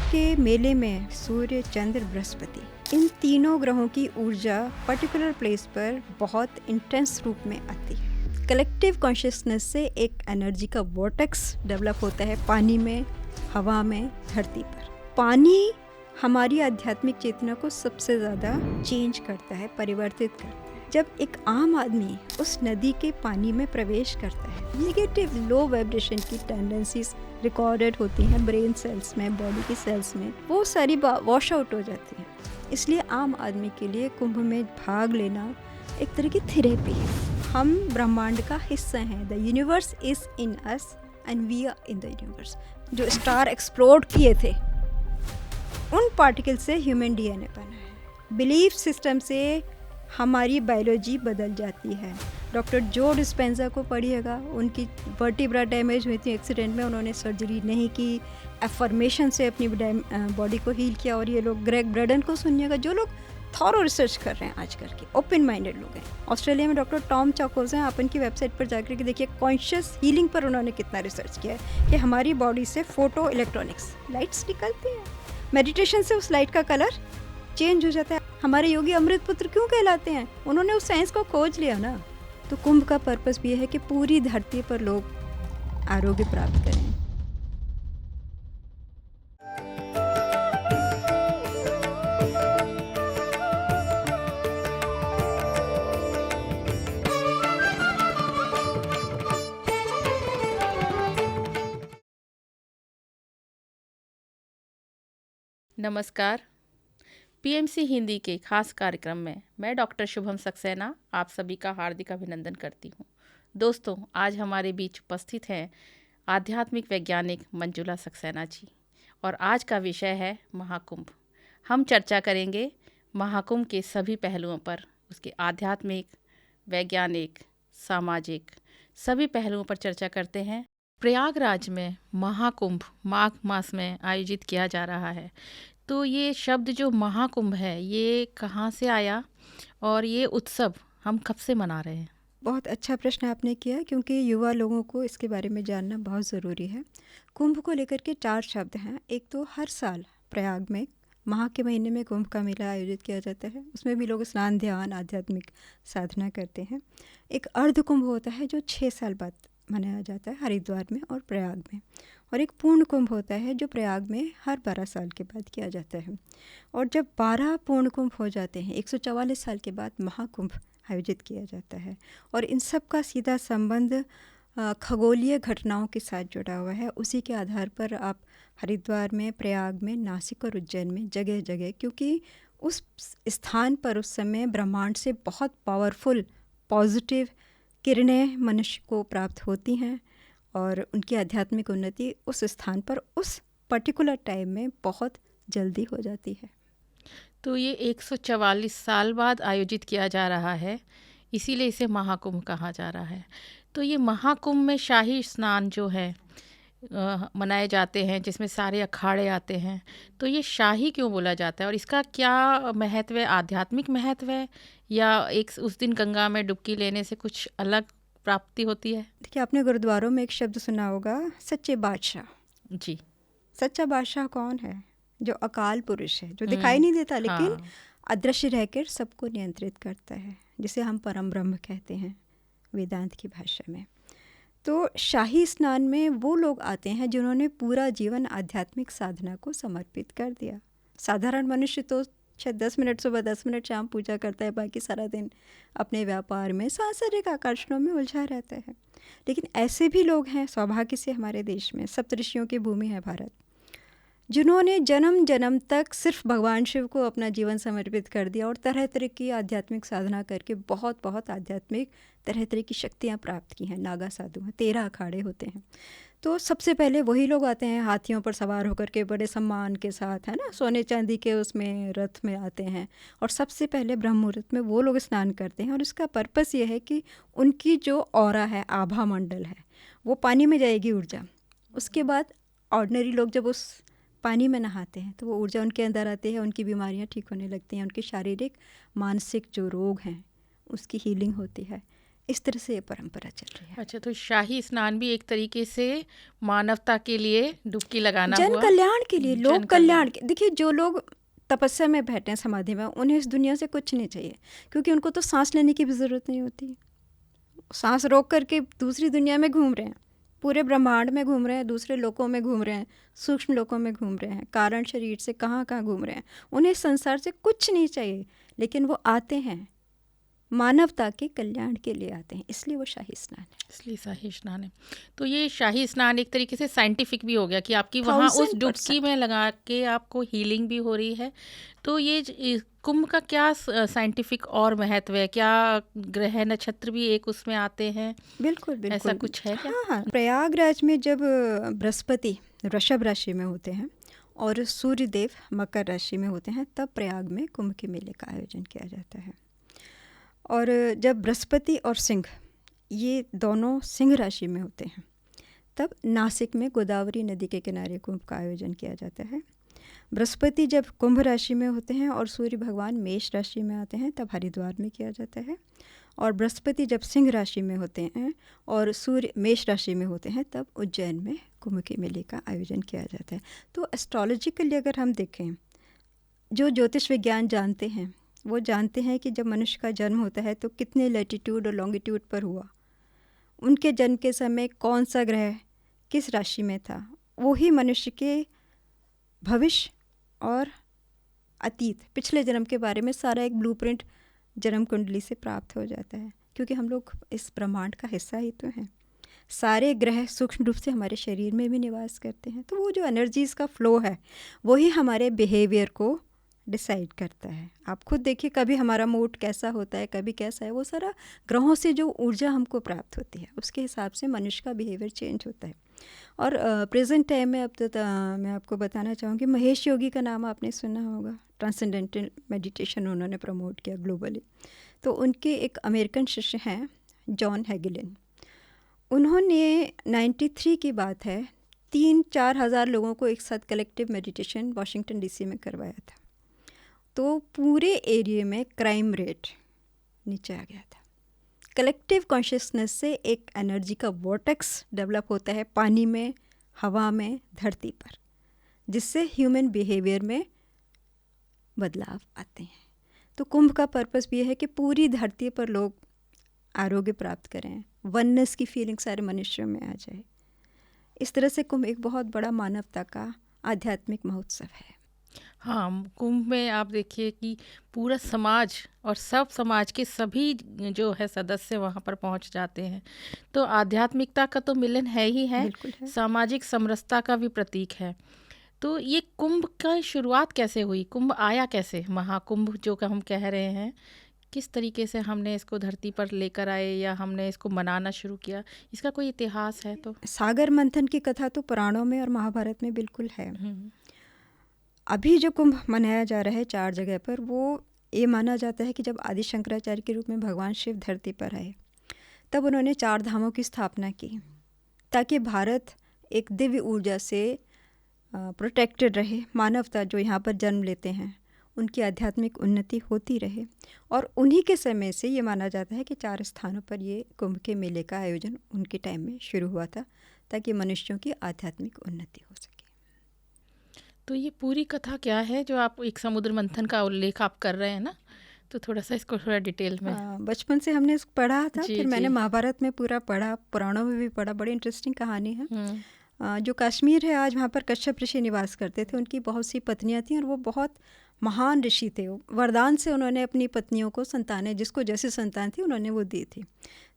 के मेले में सूर्य, चंद्र, बृहस्पति, इन तीनों ग्रहों की ऊर्जा पर्टिकुलर प्लेस पर बहुत इंटेंस रूप में आती है। कलेक्टिव कॉन्शियसनेस से एक एनर्जी का वॉर्टेक्स डेवलप होता है पानी में, हवा में, धरती पर। पानी हमारी आध्यात्मिक चेतना को सबसे ज़्यादा चेंज करता है, परिवर्तित करता है। जब एक आम आदमी उस नदी के पानी में प्रवेश करता है, नेगेटिव लो वाइब्रेशन की टेंडेंसीज रिकॉर्डेड होती हैं ब्रेन सेल्स में, बॉडी की सेल्स में, वो सारी वॉश आउट हो जाती हैं। इसलिए आम आदमी के लिए कुंभ में भाग लेना एक तरह की थेरेपी है। हम ब्रह्मांड का हिस्सा हैं। The universe is in us and we are in the universe. जो स्टार एक्सप्लोड किए थे, उन पार्टिकल से ह्यूमन डीएनए बना है। बिलीफ सिस्टम से हमारी बायोलॉजी बदल जाती है। डॉक्टर जो डिस्पेंजा को पढ़िएगा, उनकी वर्टिब्रा डैमेज हुई थी एक्सीडेंट में, उन्होंने सर्जरी नहीं की, एफर्मेशन से अपनी बॉडी को हील किया। और ये लोग ग्रेग ब्रेडन को सुनिएगा, जो लोग थॉरो रिसर्च कर रहे हैं आजकल के, ओपन माइंडेड लोग हैं। ऑस्ट्रेलिया में डॉक्टर टॉम चाकोस हैं, आप उनकी वेबसाइट पर जाकर के देखिए, कॉन्शियस हीलिंग पर उन्होंने कितना रिसर्च किया है कि हमारी बॉडी से फोटो इलेक्ट्रॉनिक्स लाइट्स निकलती हैं, मेडिटेशन से उस लाइट का कलर चेंज हो जाता है। हमारे योगी अमृत पुत्र क्यों कहलाते हैं? उन्होंने उस साइंस को खोज लिया ना। तो कुंभ का पर्पस भी है कि पूरी धरती पर लोग आरोग्य प्राप्त करें। नमस्कार। पीएमसी हिंदी के खास कार्यक्रम में मैं डॉक्टर शुभम सक्सेना आप सभी का हार्दिक अभिनंदन करती हूँ। दोस्तों, आज हमारे बीच उपस्थित हैं आध्यात्मिक वैज्ञानिक मंजुला सक्सेना जी, और आज का विषय है महाकुंभ। हम चर्चा करेंगे महाकुंभ के सभी पहलुओं पर, उसके आध्यात्मिक, वैज्ञानिक, सामाजिक सभी पहलुओं पर चर्चा करते हैं। प्रयागराज में महाकुंभ माघ मास में आयोजित किया जा रहा है। तो ये शब्द जो महाकुंभ है, ये कहाँ से आया और ये उत्सव हम कब से मना रहे हैं? बहुत अच्छा प्रश्न आपने किया, क्योंकि युवा लोगों को इसके बारे में जानना बहुत ज़रूरी है। कुंभ को लेकर के 4 शब्द हैं। एक तो हर साल प्रयाग में माह के महीने में कुंभ का मेला आयोजित किया जाता है। उसमें भी लोग स्नान, ध्यान, आध्यात्मिक साधना करते हैं। एक अर्ध कुंभ होता है जो 6 साल बाद मनाया जाता है हरिद्वार में और प्रयाग में। और एक पूर्ण कुंभ होता है जो प्रयाग में हर 12 साल के बाद किया जाता है। और जब 12 पूर्ण कुंभ हो जाते हैं, 144 साल के बाद महाकुंभ आयोजित किया जाता है। और इन सब का सीधा संबंध खगोलीय घटनाओं के साथ जुड़ा हुआ है। उसी के आधार पर आप हरिद्वार में, प्रयाग में, नासिक और उज्जैन में जगह जगह, क्योंकि उस स्थान पर उस समय ब्रह्मांड से बहुत पावरफुल पॉजिटिव किरणें मनुष्य को प्राप्त होती हैं और उनकी आध्यात्मिक उन्नति उस स्थान पर उस पर्टिकुलर टाइम में बहुत जल्दी हो जाती है। तो ये 144 साल बाद आयोजित किया जा रहा है, इसीलिए इसे महाकुंभ कहा जा रहा है। तो ये महाकुंभ में शाही स्नान जो है मनाए जाते हैं, जिसमें सारे अखाड़े आते हैं। तो ये शाही क्यों बोला जाता है और इसका क्या महत्व है? आध्यात्मिक महत्व है या एक उस दिन गंगा में डुबकी लेने से कुछ अलग प्राप्ति होती है? देखिए, आपने गुरुद्वारों में एक शब्द सुना होगा, सच्चे बादशाह। जी। सच्चा बादशाह कौन है? जो अकाल पुरुष है, जो दिखाई नहीं देता लेकिन हाँ। अदृश्य रहकर सबको नियंत्रित करता है, जिसे हम परम ब्रह्म कहते हैं वेदांत की भाषा में। तो शाही स्नान में वो लोग आते हैं जिन्होंने पूरा जीवन आध्यात्मिक साधना को समर्पित कर दिया। साधारण मनुष्य तो 10 मिनट सुबह, 10 मिनट शाम पूजा करता है, बाकी सारा दिन अपने व्यापार में, सांसारिक आकर्षणों में उलझा रहता है। लेकिन ऐसे भी लोग हैं, सौभाग्य से हमारे देश में, सप्तऋषियों की भूमि है भारत, जिन्होंने जन्म जन्म तक सिर्फ भगवान शिव को अपना जीवन समर्पित कर दिया और तरह तरह की आध्यात्मिक साधना करके बहुत बहुत आध्यात्मिक तरह तरह की शक्तियाँ प्राप्त की हैं। नागा साधु हैं, 13 अखाड़े होते हैं। तो सबसे पहले वही लोग आते हैं हाथियों पर सवार होकर के, बड़े सम्मान के साथ, है ना, सोने चांदी के उसमें रथ में आते हैं। और सबसे पहले ब्रह्म मुहूर्त में वो लोग स्नान करते हैं। और इसका पर्पस ये है कि उनकी जो ऑरा है, आभा मंडल है, वो पानी में जाएगी ऊर्जा। उसके बाद ऑर्डिनरी लोग जब उस पानी में नहाते हैं तो वो ऊर्जा उनके अंदर आती है, उनकी बीमारियां ठीक होने लगती हैं, उनके शारीरिक मानसिक जो रोग हैं उसकी हीलिंग होती है। इस तरह से ये परंपरा चल रही है। अच्छा, तो शाही स्नान भी एक तरीके से मानवता के लिए डुबकी लगाना जन हुआ। कल्याण के लिए, लोक जन कल्याण के। देखिए, जो लोग तपस्या में बैठे हैं समाधि में, उन्हें इस दुनिया से कुछ नहीं चाहिए, क्योंकि उनको तो सांस लेने की भी ज़रूरत नहीं होती। सांस रोक करके दूसरी दुनिया में घूम रहे हैं, पूरे ब्रह्मांड में घूम रहे हैं, दूसरे लोकों में घूम रहे हैं, सूक्ष्म लोकों में घूम रहे हैं, कारण शरीर से कहाँ कहाँ घूम रहे हैं। उन्हें संसार से कुछ नहीं चाहिए, लेकिन वो आते हैं मानवता के कल्याण के लिए आते हैं, इसलिए वो शाही स्नान है। इसलिए शाही स्नान है। तो ये शाही स्नान एक तरीके से साइंटिफिक भी हो गया कि आपकी वहाँ उस डुबकी में लगा के आपको हीलिंग भी हो रही है। तो ये कुंभ का क्या साइंटिफिक और महत्व है? क्या ग्रह नक्षत्र भी एक उसमें आते हैं? बिल्कुल बिल्कुल, ऐसा कुछ है क्या? हाँ, प्रयागराज में जब बृहस्पति वृषभ राशि में होते हैं और सूर्य देव मकर राशि में होते हैं, तब प्रयाग में कुंभ के मेले का आयोजन किया जाता है। और जब बृहस्पति और सिंह, ये दोनों सिंह राशि में होते हैं, तब नासिक में गोदावरी नदी के किनारे कुंभ का आयोजन किया जाता है। बृहस्पति जब कुंभ राशि में होते हैं और सूर्य भगवान मेष राशि में आते हैं, तब हरिद्वार में किया जाता है। और बृहस्पति जब सिंह राशि में होते हैं और सूर्य मेष राशि में होते हैं, तब उज्जैन में कुंभ के मेले का आयोजन किया जाता है। तो एस्ट्रोलॉजिकली अगर हम देखें, जो ज्योतिष विज्ञान जानते हैं वो जानते हैं कि जब मनुष्य का जन्म होता है तो कितने लैटिट्यूड और लॉन्गिट्यूड पर हुआ, उनके जन्म के समय कौन सा ग्रह किस राशि में था, वो ही मनुष्य के भविष्य और अतीत पिछले जन्म के बारे में सारा एक ब्लूप्रिंट जन्म कुंडली से प्राप्त हो जाता है, क्योंकि हम लोग इस ब्रह्मांड का हिस्सा ही तो हैं। सारे ग्रह सूक्ष्म रूप से हमारे शरीर में भी निवास करते हैं, तो वो जो एनर्जीज़ का फ्लो है वही हमारे बिहेवियर को डिसाइड करता है। आप खुद देखिए, कभी हमारा मूड कैसा होता है, कभी कैसा है, वो सारा ग्रहों से जो ऊर्जा हमको प्राप्त होती है उसके हिसाब से मनुष्य का बिहेवियर चेंज होता है। और प्रेजेंट टाइम में अब तो मैं आपको बताना चाहूँगी, महेश योगी का नाम आपने सुना होगा। ट्रांसेंडेंटल मेडिटेशन उन्होंने प्रमोट किया ग्लोबली। तो उनके एक अमेरिकन शिष्य हैं जॉन हैगेलिन, उन्होंने 93 की बात है 3-4 हज़ार लोगों को एक साथ कलेक्टिव मेडिटेशन वाशिंगटन डीसी में करवाया था। तो पूरे एरिया में क्राइम रेट नीचे आ गया था। कलेक्टिव कॉन्शियसनेस से एक एनर्जी का वॉर्टेक्स डेवलप होता है पानी में, हवा में, धरती पर, जिससे ह्यूमन बिहेवियर में बदलाव आते हैं। तो कुंभ का पर्पस भी है कि पूरी धरती पर लोग आरोग्य प्राप्त करें, वननेस की फीलिंग सारे मनुष्यों में आ जाए। इस तरह से कुंभ एक बहुत बड़ा मानवता का आध्यात्मिक महोत्सव है। हाँ, कुंभ में आप देखिए कि पूरा समाज और सब समाज के सभी जो है सदस्य वहाँ पर पहुँच जाते हैं। तो आध्यात्मिकता का तो मिलन है ही है, है। सामाजिक समरसता का भी प्रतीक है। तो ये कुंभ का शुरुआत कैसे हुई? कुंभ आया कैसे? महाकुंभ जो कि हम कह रहे हैं, किस तरीके से हमने इसको धरती पर लेकर आए या हमने इसको मनाना शुरू किया? इसका कोई इतिहास है? तो सागर मंथन की कथा तो पुराणों में और महाभारत में बिल्कुल है। अभी जो कुंभ मनाया जा रहा है 4 जगह पर, वो ये माना जाता है कि जब आदि शंकराचार्य के रूप में भगवान शिव धरती पर आए, तब उन्होंने 4 धामों की स्थापना की, ताकि भारत एक दिव्य ऊर्जा से प्रोटेक्टेड रहे। मानवता जो यहाँ पर जन्म लेते हैं उनकी आध्यात्मिक उन्नति होती रहे। और उन्हीं के समय से ये माना जाता है कि 4 स्थानों पर ये कुंभ के मेले का आयोजन उनके टाइम में शुरू हुआ था, ताकि मनुष्यों की आध्यात्मिक उन्नति हो सके। तो ये पूरी कथा क्या है जो आप एक समुद्र मंथन का उल्लेख आप कर रहे हैं ना, तो थोड़ा सा इसको थोड़ा डिटेल में। बचपन से हमने इसको पढ़ा था, फिर मैंने महाभारत में पूरा पढ़ा, पुराणों में भी पढ़ा। बड़ी इंटरेस्टिंग कहानी है। जो कश्मीर है आज, वहाँ पर कश्यप ऋषि निवास करते थे। उनकी बहुत सी पत्नियाँ थीं और वो बहुत महान ऋषि थे। वरदान से उन्होंने अपनी पत्नियों को संतानें, जिसको जैसी संतान थी उन्होंने वो दी थी।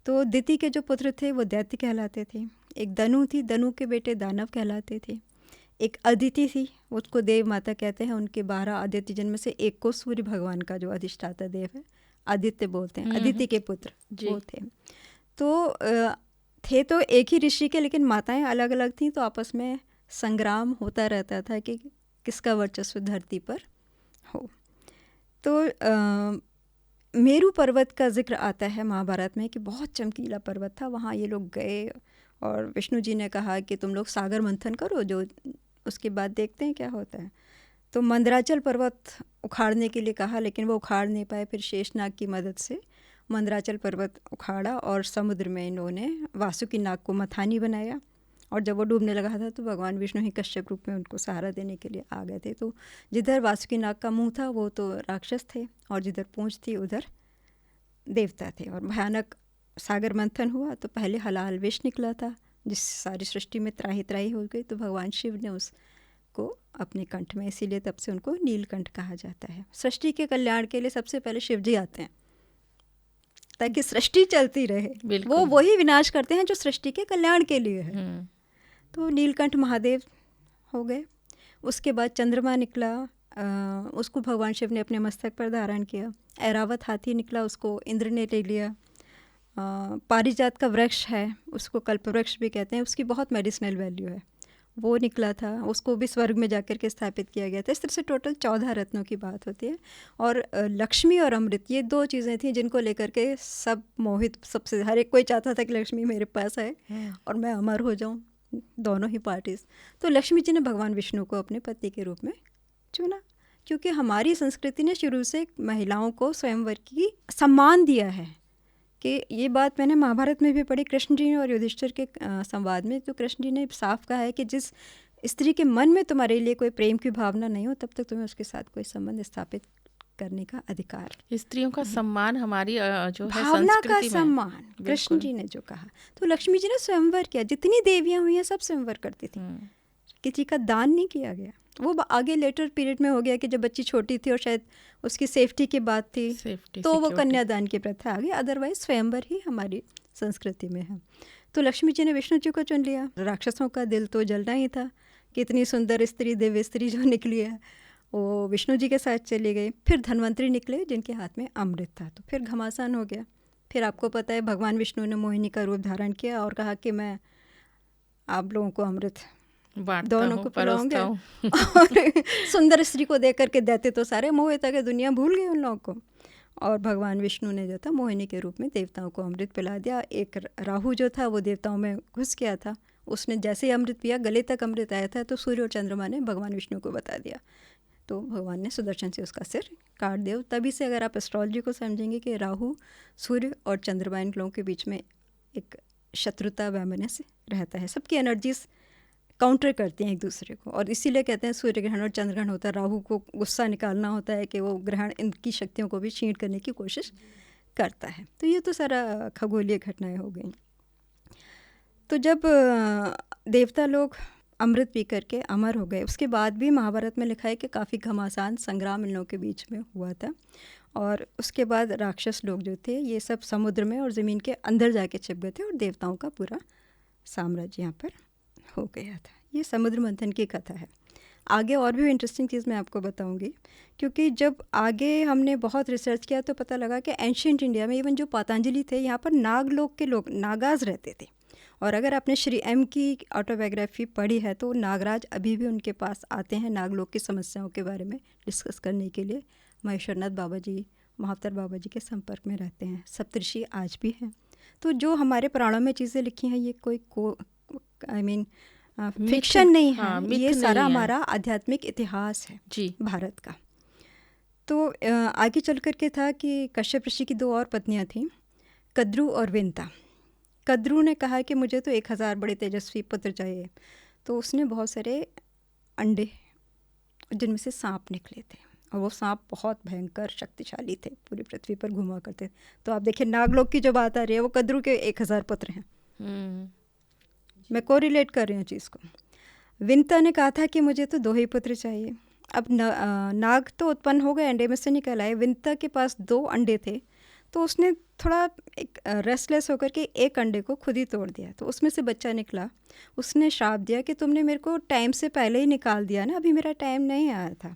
तो दिति के जो पुत्र थे वो दैत्य कहलाते थे। एक दनु थी, दनु के बेटे दानव कहलाते थे। एक अदिति थी, उसको देव माता कहते हैं। उनके 12 आदित्य जन्म से एक को सूर्य भगवान का जो अधिष्ठाता देव है आदित्य बोलते हैं, अदिति के पुत्र वो थे। तो थे तो एक ही ऋषि के, लेकिन माताएं अलग अलग थीं। तो आपस में संग्राम होता रहता था कि किसका वर्चस्व धरती पर हो। तो मेरू पर्वत का जिक्र आता है महाभारत में कि बहुत चमकीला पर्वत था। वहाँ ये लोग गए और विष्णु जी ने कहा कि तुम लोग सागर मंथन करो, जो उसके बाद देखते हैं क्या होता है। तो मंदराचल पर्वत उखाड़ने के लिए कहा, लेकिन वो उखाड़ नहीं पाए। फिर शेषनाग की मदद से मंदराचल पर्वत उखाड़ा और समुद्र में इन्होंने वासुकी नाग को मथानी बनाया। और जब वो डूबने लगा था तो भगवान विष्णु ही कश्यप रूप में उनको सहारा देने के लिए आ गए थे। तो जिधर वासुकी नाग का मुंह था वो तो राक्षस थे, और जिधर पूंछ थी उधर देवता थे। और भयानक सागर मंथन हुआ तो पहले हलाल विष निकला था, जिससे सारी सृष्टि में त्राही त्राही हो गई। तो भगवान शिव ने उसको अपने कंठ में, इसीलिए तब से उनको नीलकंठ कहा जाता है। सृष्टि के कल्याण के लिए सबसे पहले शिव जी आते हैं ताकि सृष्टि चलती रहे। वो वही विनाश करते हैं जो सृष्टि के कल्याण के लिए है। तो नीलकंठ महादेव हो गए। उसके बाद चंद्रमा निकला, उसको भगवान शिव ने अपने मस्तक पर धारण किया। ऐरावत हाथी निकला, उसको इंद्र ने ले लिया। पारिजात का वृक्ष है, उसको कल्पवृक्ष भी कहते हैं, उसकी बहुत मेडिसिनल वैल्यू है, वो निकला था, उसको भी स्वर्ग में जाकर के स्थापित किया गया था। इस तरह से टोटल 14 रत्नों की बात होती है। और लक्ष्मी और अमृत, ये 2 चीज़ें थी जिनको लेकर के सब मोहित, सबसे हर एक कोई चाहता था कि लक्ष्मी मेरे पास आए और मैं अमर हो जाऊं, दोनों ही पार्टीज। तो लक्ष्मी जी ने भगवान विष्णु को अपने पति के रूप में चुना, क्योंकि हमारी संस्कृति ने शुरू से महिलाओं को स्वयंवर की सम्मान दिया है। कि ये बात मैंने महाभारत में भी पढ़ी, कृष्ण जी और युधिष्ठिर के संवाद में। तो कृष्ण जी ने साफ कहा है कि जिस स्त्री के मन में तुम्हारे लिए कोई प्रेम की भावना नहीं हो, तब तक तुम्हें उसके साथ कोई संबंध स्थापित करने का अधिकार। स्त्रियों का सम्मान हमारी जो है भावना का सम्मान, कृष्ण जी ने जो कहा। तो लक्ष्मी जी ने स्वयंवर किया, जितनी देवियां हुई हैं सब स्वयंवर करती थी, किसी का दान नहीं किया गया। वो आगे लेटर पीरियड में हो गया कि जब बच्ची छोटी थी और शायद उसकी सेफ्टी की बात थी तो वो कन्यादान की प्रथा आ गई। अदरवाइज स्वयंवर ही हमारी संस्कृति में है। तो लक्ष्मी जी ने विष्णु जी को चुन लिया। राक्षसों का दिल तो जलना ही था कि इतनी सुंदर स्त्री, दिव्य स्त्री जो निकली है, वो विष्णु जी के साथ चली गई। फिर धन्वंतरी निकले जिनके हाथ में अमृत था, तो फिर घमासान हो गया। फिर आपको पता है भगवान विष्णु ने मोहिनी का रूप धारण किया और कहा कि मैं आप लोगों को अमृत दोनों को पिलाऊंगे। और सुंदर स्त्री को देख करके दैत्य तो सारे मोहित के दुनिया भूल गए उन लोगों को। और भगवान विष्णु ने जो था मोहिनी के रूप में देवताओं को अमृत पिला दिया। एक राहु जो था वो देवताओं में घुस गया था, उसने जैसे ही अमृत पिया, गले तक अमृत आया था, तो सूर्य और चंद्रमा ने भगवान विष्णु को बता दिया। तो भगवान ने सुदर्शन से उसका सिर काट दिया। तभी से अगर आप एस्ट्रोलॉजी को समझेंगे कि राहु, सूर्य और चंद्रमा, इन लोगों के बीच में एक शत्रुता, वैमनस्य रहता है। सबकी एनर्जीज काउंटर करती हैं एक दूसरे को, और इसीलिए कहते हैं सूर्य ग्रहण और चंद्र ग्रहण होता है। राहु को गुस्सा निकालना होता है कि वो ग्रहण इनकी शक्तियों को भी छीन करने की कोशिश करता है। तो ये तो सारा खगोलीय घटनाएं हो गई। तो जब देवता लोग अमृत पी करके अमर हो गए, उसके बाद भी महाभारत में लिखा है कि काफ़ी घमासान संग्राम इन लोगों के बीच में हुआ था। और उसके बाद राक्षस लोग जो थे ये सब समुद्र में और ज़मीन के अंदर जाके छिप गए थे, और देवताओं का पूरा साम्राज्य यहाँ पर हो गया था। ये समुद्र मंथन की कथा है। आगे और भी इंटरेस्टिंग चीज़ मैं आपको बताऊंगी, क्योंकि जब आगे हमने बहुत रिसर्च किया तो पता लगा कि एंशिएंट इंडिया में इवन जो पतंजलि थे, यहाँ पर नागलोक के लोग, नागाज रहते थे। और अगर आपने श्री एम की ऑटोबायोग्राफी पढ़ी है तो नागराज अभी भी उनके पास आते हैं नागलोक की समस्याओं के बारे में डिस्कस करने के लिए। महेश्वरनाथ बाबा जी, महावतार बाबा जी के संपर्क में रहते हैं। सप्तऋषि आज भी हैं। तो जो हमारे पुराणों में चीज़ें लिखी हैं ये कोई फिक्शन नहीं है, ये सारा हमारा आध्यात्मिक इतिहास है जी भारत का। तो आगे चल कर के था कि कश्यप ऋषि की 2 और पत्नियां थीं, कद्रू और विंता। कद्रू ने कहा कि मुझे तो 1000 बड़े तेजस्वी पुत्र चाहिए। तो उसने बहुत सारे अंडे, जिनमें से सांप निकले थे, और वो सांप बहुत भयंकर शक्तिशाली थे, पूरी पृथ्वी पर घुमा करते। तो आप देखिए नागलोक की जो बात आ रही है वो कद्रू के 1000 पुत्र हैं। मैं कोरिलेट कर रही हूँ चीज़ को। विंता ने कहा था कि मुझे तो 2 ही पुत्र चाहिए। अब नाग तो उत्पन्न हो गए, अंडे में से निकल आए। विंता के पास 2 अंडे थे, तो उसने थोड़ा एक रेस्टलेस होकर के एक अंडे को खुद ही तोड़ दिया। तो उसमें से बच्चा निकला। उसने श्राप दिया कि तुमने मेरे को टाइम से पहले ही निकाल दिया ना, अभी मेरा टाइम नहीं आया था।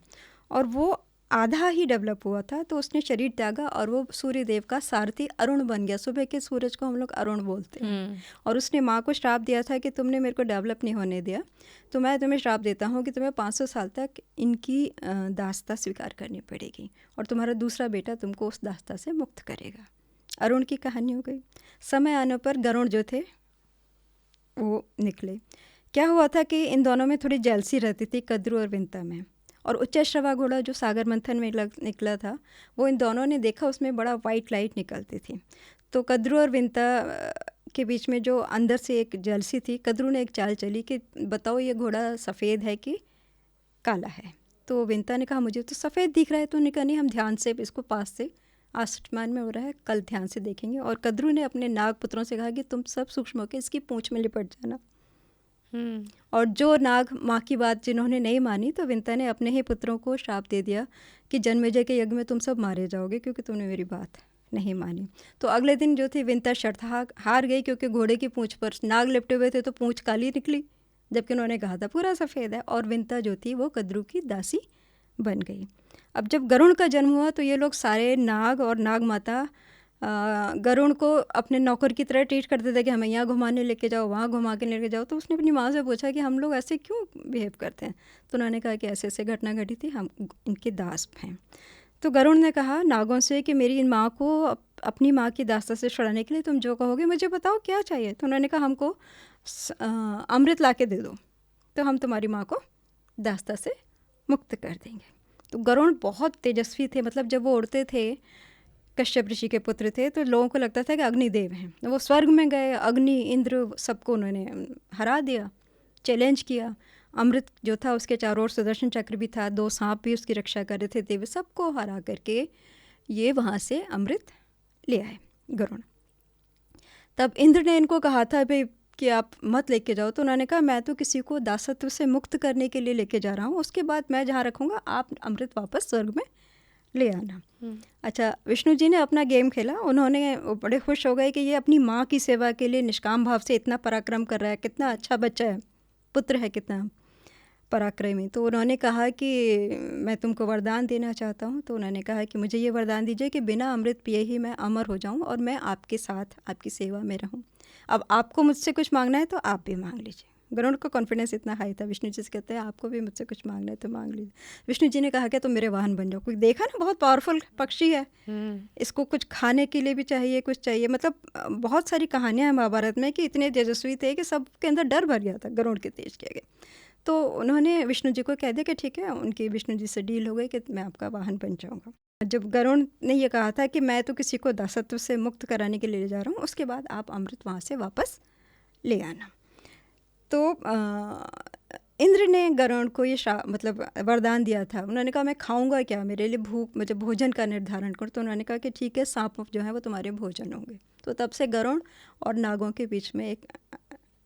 और वो आधा ही डेवलप हुआ था, तो उसने शरीर त्यागा और वो सूर्य देव का सारथी अरुण बन गया। सुबह के सूरज को हम लोग अरुण बोलते हैं। और उसने माँ को श्राप दिया था कि तुमने मेरे को डेवलप नहीं होने दिया, तो मैं तुम्हें श्राप देता हूँ कि तुम्हें 500 साल तक इनकी दास्ता स्वीकार करनी पड़ेगी, और तुम्हारा दूसरा बेटा तुमको उस दास्ता से मुक्त करेगा। अरुण की कहानी हो गई। समय आने पर गरुड़ जो थे वो निकले। क्या हुआ था कि इन दोनों में थोड़ी जेलसी रहती थी, कद्रू और विंता में। और उच्चैश्रवा घोड़ा जो सागर मंथन में निकला था, वो इन दोनों ने देखा, उसमें बड़ा वाइट लाइट निकलती थी। तो कद्रू और विंता के बीच में जो अंदर से एक जलसी थी, कद्रू ने एक चाल चली कि बताओ ये घोड़ा सफ़ेद है कि काला है। तो विंता ने कहा मुझे तो सफ़ेद दिख रहा है। तो उन्होंने कहा नहीं, हम ध्यान से इसको पास से आसमान में हो रहा है, कल ध्यान से देखेंगे। और कद्रू ने अपने नाग पुत्रों से कहा कि तुम सब सूक्ष्म होकर इसकी पूंछ में लिपट जाना। और जो नाग माँ की बात जिन्होंने नहीं मानी, तो विंता ने अपने ही पुत्रों को श्राप दे दिया कि जन्मेजय के यज्ञ में तुम सब मारे जाओगे क्योंकि तुमने मेरी बात नहीं मानी। तो अगले दिन जो थी विंता शर्त हार गई, क्योंकि घोड़े की पूंछ पर नाग लिपटे हुए थे तो पूंछ काली निकली, जबकि उन्होंने कहा था पूरा सफ़ेद है। और विंता जो थी वो कद्रू की दासी बन गई। अब जब गरुण का जन्म हुआ तो ये लोग सारे नाग और नाग माता गरुण को अपने नौकर की तरह ट्रीट करते थे कि हमें यहाँ घुमाने लेके जाओ, वहाँ घुमा के लेके जाओ। तो उसने अपनी माँ से पूछा कि हम लोग ऐसे क्यों बिहेव करते हैं। तो उन्होंने कहा कि ऐसे ऐसे घटना घटी थी, हम इनके दास हैं। तो गरुण ने कहा नागों से कि मेरी इन माँ को अपनी माँ की दास्ता से छुड़ाने के लिए तुम जो कहोगे मुझे बताओ क्या चाहिए। तो उन्होंने कहा हमको अमृत ला के दे दो तो हम तुम्हारी माँ को दास्ता से मुक्त कर देंगे। तो गरुण बहुत तेजस्वी थे, मतलब जब वो उड़ते थे, कश्यप ऋषि के पुत्र थे, तो लोगों को लगता था कि अग्निदेव हैं। वो स्वर्ग में गए, अग्नि इंद्र सबको उन्होंने हरा दिया, चैलेंज किया। अमृत जो था उसके चारों ओर सुदर्शन चक्र भी था, 2 सांप भी उसकी रक्षा कर रहे थे, देव सबको हरा करके ये वहाँ से अमृत ले आए गरुण। तब इंद्र ने इनको कहा था भाई कि आप मत लेके जाओ। तो उन्होंने कहा मैं तो किसी को दासत्व से मुक्त करने के लिए लेके जा रहा हूँ, उसके बाद मैं जहाँ रखूँगा आप अमृत वापस स्वर्ग में ले आना। अच्छा, विष्णु जी ने अपना गेम खेला। उन्होंने बड़े खुश हो गए कि ये अपनी माँ की सेवा के लिए निष्काम भाव से इतना पराक्रम कर रहा है, कितना अच्छा बच्चा है, पुत्र है कितना पराक्रमी। तो उन्होंने कहा कि मैं तुमको वरदान देना चाहता हूँ। तो उन्होंने कहा कि मुझे ये वरदान दीजिए कि बिना अमृत पिए ही मैं अमर हो जाऊँ और मैं आपके साथ आपकी सेवा में रहूँ। अब आपको मुझसे कुछ मांगना है तो आप भी मांग लीजिए। गरुड़ का कॉन्फिडेंस इतना हाई था। विष्णु जी से कहते हैं आपको भी मुझसे कुछ मांगना है तो मांग लीजिए। विष्णु जी ने कहा कि तुम मेरे वाहन बन जाओ। कोई देखा ना, बहुत पावरफुल पक्षी है, इसको कुछ खाने के लिए भी चाहिए, कुछ चाहिए। मतलब बहुत सारी कहानियाँ हैं महाभारत में कि इतने तेजस्वी थे कि सबके अंदर डर भर गया था गरुड़ के तेज के आगे। तो उन्होंने विष्णु जी को कह दिया कि ठीक है, उनकी विष्णु जी से डील हो गई कि मैं आपका वाहन बन जाऊँगा। जब गरुड़ ने ये कहा था कि मैं तो किसी को दासत्व से मुक्त कराने के लिए ले जा रहा हूँ, उसके बाद आप अमृत वहाँ से वापस ले आना। तो इंद्र ने गरुड़ को ये मतलब वरदान दिया था। उन्होंने कहा मैं खाऊंगा क्या, मेरे लिए मुझे भोजन का निर्धारण करो। तो उन्होंने कहा कि ठीक है, सांप जो है वो तुम्हारे भोजन होंगे। तो तब से गरुड़ और नागों के बीच में एक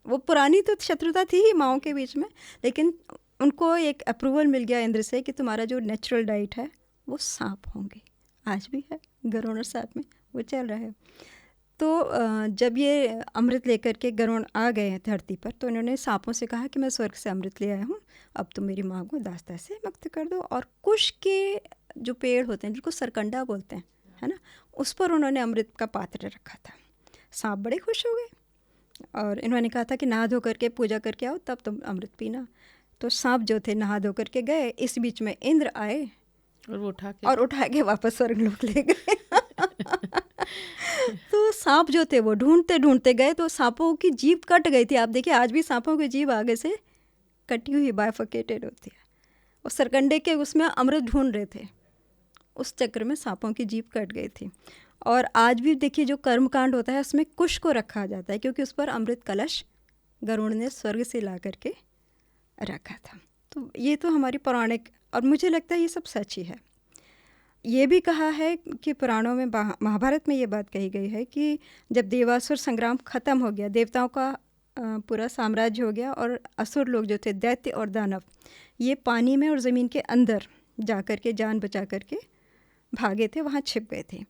वो पुरानी तो शत्रुता थी ही माओं के बीच में, लेकिन उनको एक अप्रूवल मिल गया इंद्र से कि तुम्हारा जो नेचुरल डाइट है वो सांप होंगे। आज भी है, गरुड़ और सांप में वो चल रहा है। तो जब ये अमृत लेकर के गरुड़ आ गए हैं धरती पर, तो उन्होंने सांपों से कहा कि मैं स्वर्ग से अमृत ले आया हूँ, अब तुम मेरी माँ को दास्ता से मुक्त कर दो। और कुश के जो पेड़ होते हैं जिनको सरकंडा बोलते हैं, है ना, उस पर उन्होंने अमृत का पात्र रखा था। सांप बड़े खुश हो गए और इन्होंने कहा था कि नहा धो करके पूजा करके आओ तब तुम अमृत पीना। तो सांप जो थे नहा धो करके गए। इस बीच में इंद्र आए और वो उठा के वापस स्वर्गलोक ले गए। तो सांप जो थे वो ढूंढते ढूंढते गए तो सांपों की जीभ कट गई थी। आप देखिए आज भी सांपों की जीभ आगे से कटी हुई बाइफर्केटेड होती है। और सरकंडे के उसमें अमृत ढूंढ रहे थे, उस चक्र में सांपों की जीभ कट गई थी। और आज भी देखिए जो कर्मकांड होता है उसमें कुश को रखा जाता है क्योंकि उस पर अमृत कलश गरुड़ ने स्वर्ग से ला करके रखा था। तो ये तो हमारी पौराणिक, और मुझे लगता है ये सब सच ही है। ये भी कहा है कि पुराणों में, महाभारत में ये बात कही गई है कि जब देवासुर संग्राम ख़त्म हो गया, देवताओं का पूरा साम्राज्य हो गया और असुर लोग जो थे, दैत्य और दानव, ये पानी में और ज़मीन के अंदर जा कर के जान बचा करके भागे थे, वहाँ छिप गए थे।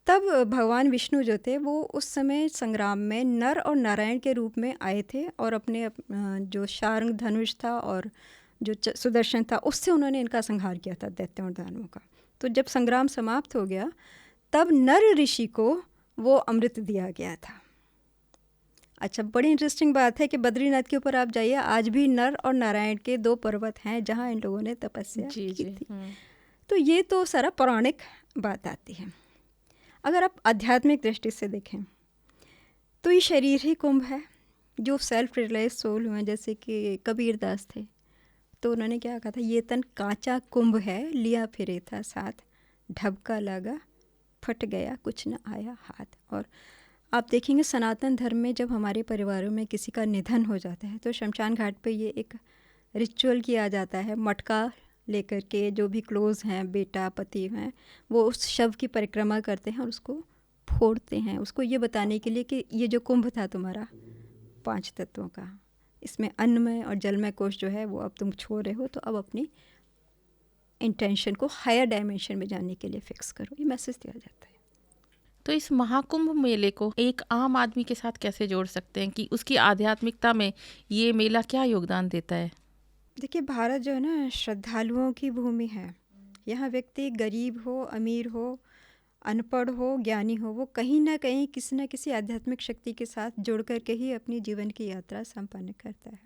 तब भगवान विष्णु जो थे वो उस समय संग्राम में नर और नारायण के रूप में आए थे और अपने जो शार्ंग धनुष था और जो सुदर्शन था उससे उन्होंने इनका संहार किया था, दैत्यों और दानवों का। तो जब संग्राम समाप्त हो गया तब नर ऋषि को वो अमृत दिया गया था। अच्छा, बड़ी इंटरेस्टिंग बात है कि बद्रीनाथ के ऊपर आप जाइए, आज भी नर और नारायण के 2 पर्वत हैं जहाँ इन लोगों ने तपस्या की थी। तो ये तो सारा पौराणिक बात आती है। अगर आप आध्यात्मिक दृष्टि से देखें तो ये शरीर ही कुंभ है। जो सेल्फ रियलाइज सोल हुए, जैसे कि कबीर दास थे, तो उन्होंने क्या कहा था, ये तन कांचा कुंभ है, लिया फिरे था साथ, ढबका लगा फट गया कुछ न आया हाथ। और आप देखेंगे सनातन धर्म में जब हमारे परिवारों में किसी का निधन हो जाता है तो शमशान घाट पे ये एक रिचुअल किया जाता है, मटका लेकर के जो भी क्लोज हैं, बेटा पति हैं, वो उस शव की परिक्रमा करते हैं और उसको फोड़ते हैं, उसको ये बताने के लिए कि ये जो कुंभ था तुम्हारा 5 तत्वों का, इसमें अन्नमय और जलमय कोश जो है वो अब तुम छोड़ रहे हो, तो अब अपनी इंटेंशन को हायर डायमेंशन में जाने के लिए फिक्स करो, ये मैसेज दिया जाता है। तो इस महाकुंभ मेले को एक आम आदमी के साथ कैसे जोड़ सकते हैं कि उसकी आध्यात्मिकता में ये मेला क्या योगदान देता है? देखिए, भारत जो है ना श्रद्धालुओं की भूमि है। यहाँ व्यक्ति गरीब हो, अमीर हो, अनपढ़ हो, ज्ञानी हो, वो कहीं ना कहीं किसी न किसी आध्यात्मिक शक्ति के साथ जुड़ कर के ही अपनी जीवन की यात्रा संपन्न करता है।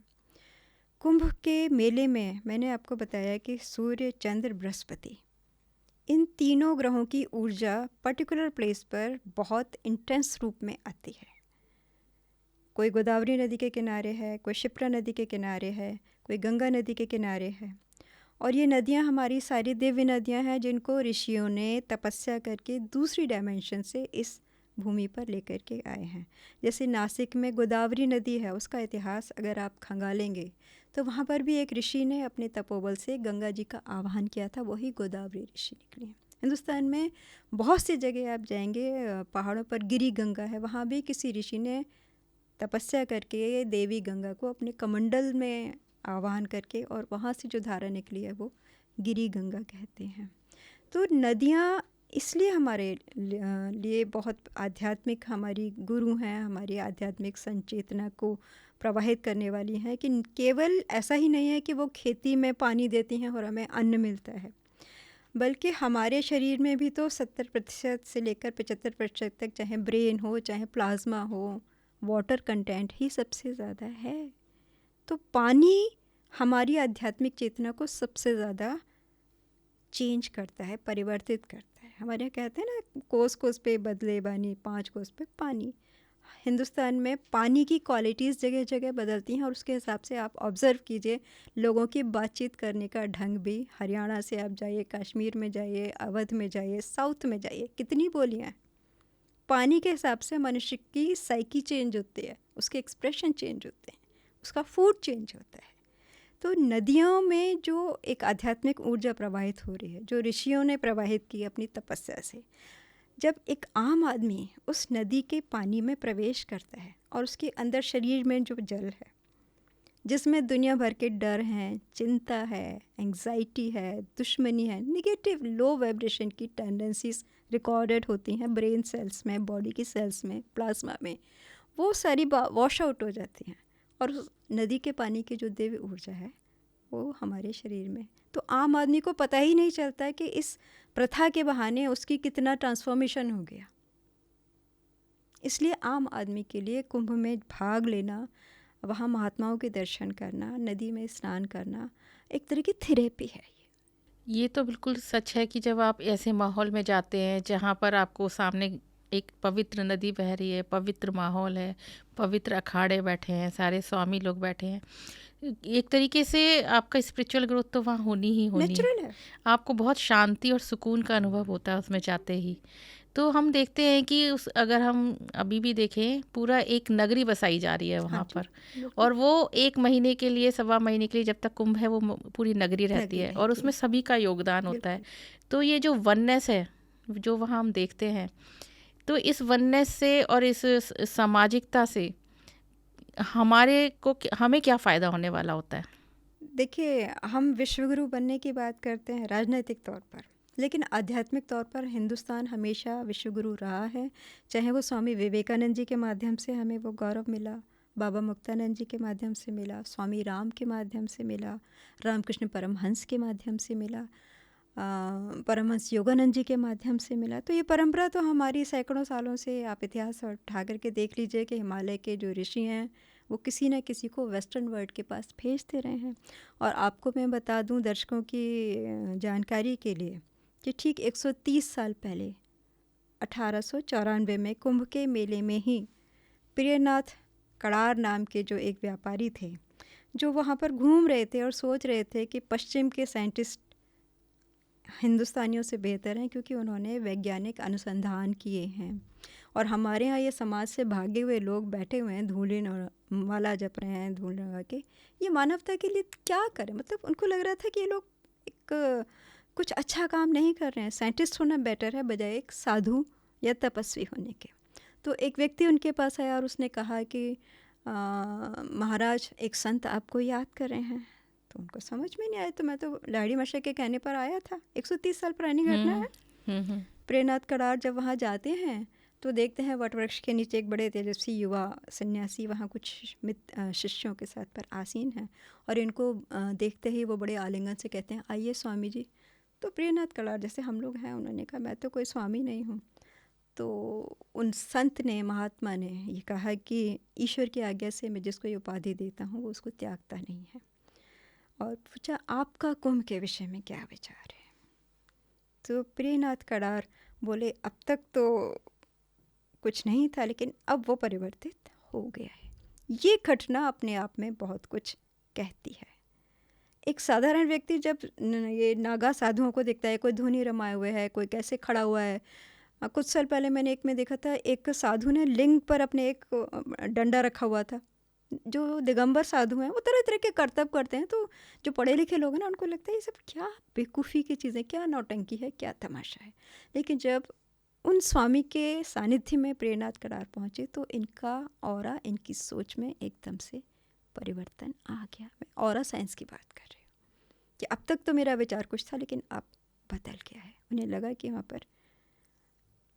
कुंभ के मेले में मैंने आपको बताया कि सूर्य, चंद्र, बृहस्पति, इन तीनों ग्रहों की ऊर्जा पर्टिकुलर प्लेस पर बहुत इंटेंस रूप में आती है। कोई गोदावरी नदी के किनारे है, कोई शिप्रा नदी के किनारे है, कोई गंगा नदी के किनारे है। और ये नदियाँ हमारी सारी दिव्य नदियाँ हैं जिनको ऋषियों ने तपस्या करके दूसरी डायमेंशन से इस भूमि पर लेकर के आए हैं। जैसे नासिक में गोदावरी नदी है, उसका इतिहास अगर आप खंगालेंगे तो वहाँ पर भी एक ऋषि ने अपने तपोबल से गंगा जी का आह्वान किया था, वही गोदावरी ऋषि निकले। हिंदुस्तान में बहुत सी जगह आप जाएंगे, पहाड़ों पर गिरी गंगा है, वहाँ भी किसी ऋषि ने तपस्या करके देवी गंगा को अपने कमंडल में आह्वान करके और वहाँ से जो धारा निकली है वो गिरी गंगा कहते हैं। तो नदियाँ इसलिए हमारे लिए बहुत आध्यात्मिक, हमारी गुरु हैं, हमारी आध्यात्मिक संचेतना को प्रवाहित करने वाली हैं कि केवल ऐसा ही नहीं है कि वो खेती में पानी देती हैं और हमें अन्न मिलता है, बल्कि हमारे शरीर में भी तो 70% से लेकर 75% तक, चाहे ब्रेन हो, चाहे प्लाज्मा हो, वाटर कंटेंट ही सबसे ज़्यादा है। तो पानी हमारी आध्यात्मिक चेतना को सबसे ज़्यादा चेंज करता है, परिवर्तित करता है। हमारे यहाँ कहते हैं ना, कोस कोस पे बदले बानी, 5 कोस पे पानी। हिंदुस्तान में पानी की क्वालिटीज़ जगह जगह बदलती हैं और उसके हिसाब से आप ऑब्ज़र्व कीजिए लोगों की बातचीत करने का ढंग भी। हरियाणा से आप जाइए, कश्मीर में जाइए, अवध में जाइए, साउथ में जाइए, कितनी बोलियाँ हैं। पानी के हिसाब से मनुष्य की साइकी चेंज होती है, उसके एक्सप्रेशन चेंज होते हैं, उसका फूड चेंज होता है। तो नदियों में जो एक आध्यात्मिक ऊर्जा प्रवाहित हो रही है, जो ऋषियों ने प्रवाहित की अपनी तपस्या से, जब एक आम आदमी उस नदी के पानी में प्रवेश करता है और उसके अंदर शरीर में जो जल है, जिसमें दुनिया भर के डर हैं, चिंता है, एंग्जाइटी है, दुश्मनी है, निगेटिव लो वाइब्रेशन की टेंडेंसीज रिकॉर्डेड होती हैं ब्रेन सेल्स में, बॉडी की सेल्स में, प्लाज्मा में, वो सारी वॉश आउट हो जाती हैं और उस नदी के पानी की जो दिव्य ऊर्जा है वो हमारे शरीर में। तो आम आदमी को पता ही नहीं चलता है कि इस प्रथा के बहाने उसकी कितना ट्रांसफॉर्मेशन हो गया। इसलिए आम आदमी के लिए कुंभ में भाग लेना, वहाँ महात्माओं के दर्शन करना, नदी में स्नान करना एक तरह की थेरेपी है। ये तो बिल्कुल सच है कि जब आप ऐसे माहौल में जाते हैं जहाँ पर आपको सामने एक पवित्र नदी बह रही है, पवित्र माहौल है, पवित्र अखाड़े बैठे हैं, सारे स्वामी लोग बैठे हैं, एक तरीके से आपका स्पिरिचुअल ग्रोथ तो वहाँ होनी ही होनी नेचुरल है। आपको बहुत शांति और सुकून का अनुभव होता है उसमें जाते ही। तो हम देखते हैं कि उस अगर हम अभी भी देखें, पूरा एक नगरी बसाई जा रही है वहाँ पर, और वो 1 महीने के लिए, 1.25 महीने के लिए, जब तक कुंभ है वो पूरी नगरी रहती है और उसमें सभी का योगदान होता है। तो ये जो वननेस है जो वहाँ हम देखते हैं, तो इस वननेस से और इस सामाजिकता से हमें क्या फ़ायदा होने वाला होता है? देखिए, हम विश्वगुरु बनने की बात करते हैं राजनीतिक तौर पर, लेकिन आध्यात्मिक तौर पर हिंदुस्तान हमेशा विश्वगुरु रहा है। चाहे वो स्वामी विवेकानंद जी के माध्यम से हमें वो गौरव मिला, बाबा मुक्तानंद जी के माध्यम से मिला, स्वामी राम के माध्यम से मिला, रामकृष्ण परमहंस के माध्यम से मिला, परमहंस योगानंद जी के माध्यम से मिला। तो ये परंपरा तो हमारी सैकड़ों सालों से, आप इतिहास उठा करके देख लीजिए कि हिमालय के जो ऋषि हैं वो किसी न किसी को वेस्टर्न वर्ल्ड के पास भेजते रहे हैं। और आपको मैं बता दूं दर्शकों की जानकारी के लिए कि ठीक 130 साल पहले 1894 में कुंभ के मेले में ही प्रियनाथ कड़ार नाम के जो एक व्यापारी थे, जो वहाँ पर घूम रहे थे और सोच रहे थे कि पश्चिम के साइंटिस्ट हिंदुस्तानियों से बेहतर हैं क्योंकि उन्होंने वैज्ञानिक अनुसंधान किए हैं, और हमारे यहाँ ये समाज से भागे हुए लोग बैठे हुए हैं, धूलिन और माला जप रहे हैं धूल लगा के। ये मानवता के लिए क्या करें? मतलब उनको लग रहा था कि ये लोग एक कुछ अच्छा काम नहीं कर रहे हैं, साइंटिस्ट होना बेटर है बजाय एक साधु या तपस्वी होने के। तो एक व्यक्ति उनके पास आया और उसने कहा कि महाराज एक संत आपको याद कर रहे हैं। तो उनको समझ में नहीं आया, तो मैं तो लाड़ी मशा के कहने पर आया था, 130 साल पुरानी घटना है। प्रेमनाथ कड़ार जब वहाँ जाते हैं तो देखते हैं वटवृक्ष के नीचे एक बड़े तेजस्वी युवा सन्यासी वहाँ कुछ शिष्यों के साथ पर आसीन हैं, और इनको देखते ही वो बड़े आलिंगन से कहते हैं आइए स्वामी जी। तो प्रेमनाथ कड़ार जैसे हम लोग हैं, उन्होंने कहा मैं तो कोई स्वामी नहीं हूँ। तो उन संत ने, महात्मा ने ये कहा कि ईश्वर की आज्ञा से मैं जिसको ये उपाधि देता हूँ वो उसको त्यागता नहीं है, और पूछा आपका कुंभ के विषय में क्या विचार है। तो प्रेमनाथ कड़ार बोले अब तक तो कुछ नहीं था, लेकिन अब वो परिवर्तित हो गया है। ये घटना अपने आप में बहुत कुछ कहती है। एक साधारण व्यक्ति जब ये नागा साधुओं को देखता है, कोई धुनी रमाए हुए है, कोई कैसे खड़ा हुआ है। कुछ साल पहले मैंने एक में देखा था, एक साधु ने लिंग पर अपने एक डंडा रखा हुआ था। जो दिगंबर साधु हैं वो तरह तरह के करतब करते हैं, तो जो पढ़े लिखे लोग हैं ना उनको लगता है ये सब क्या बेवकूफ़ी की चीज़ें, क्या नौटंकी है, क्या तमाशा है। लेकिन जब उन स्वामी के सानिध्य में प्रेमनाथ कड़ार पहुँचे तो इनका ऑरा, इनकी सोच में एकदम से परिवर्तन आ गया। मैं ऑरा साइंस की बात कर रही हूँ कि अब तक तो मेरा विचार कुछ था लेकिन अब बदल गया है। उन्हें लगा कि वहाँ पर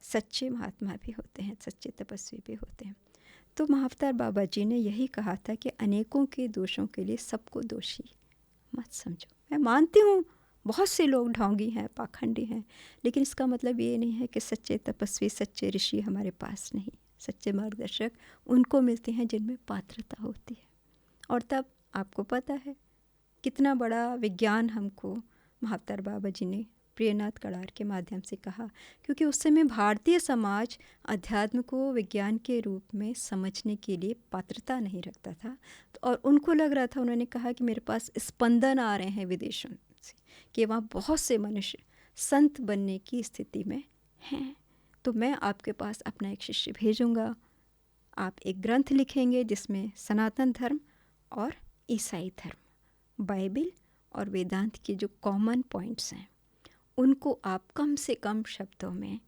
सच्चे महात्मा भी होते हैं, सच्चे तपस्वी भी होते हैं। तो महाअवतार बाबा जी ने यही कहा था कि अनेकों के दोषों के लिए सबको दोषी मत समझो। मैं मानती हूँ बहुत से लोग ढोंगी हैं, पाखंडी हैं, लेकिन इसका मतलब ये नहीं है कि सच्चे तपस्वी, सच्चे ऋषि हमारे पास नहीं। सच्चे मार्गदर्शक उनको मिलते हैं जिनमें पात्रता होती है। और तब आपको पता है कितना बड़ा विज्ञान हमको महाअवतार बाबा जी ने प्रेमनाथ कड़ार के माध्यम से कहा, क्योंकि उस समय भारतीय समाज अध्यात्म को विज्ञान के रूप में समझने के लिए पात्रता नहीं रखता था। और उनको लग रहा था, उन्होंने कहा कि मेरे पास स्पंदन आ रहे हैं विदेशों से कि वहाँ बहुत से मनुष्य संत बनने की स्थिति में हैं, तो मैं आपके पास अपना एक शिष्य भेजूँगा। आप एक ग्रंथ लिखेंगे जिसमें सनातन धर्म और ईसाई धर्म, बाइबिल और वेदांत के जो कॉमन पॉइंट्स हैं उनको आप कम से कम शब्दों में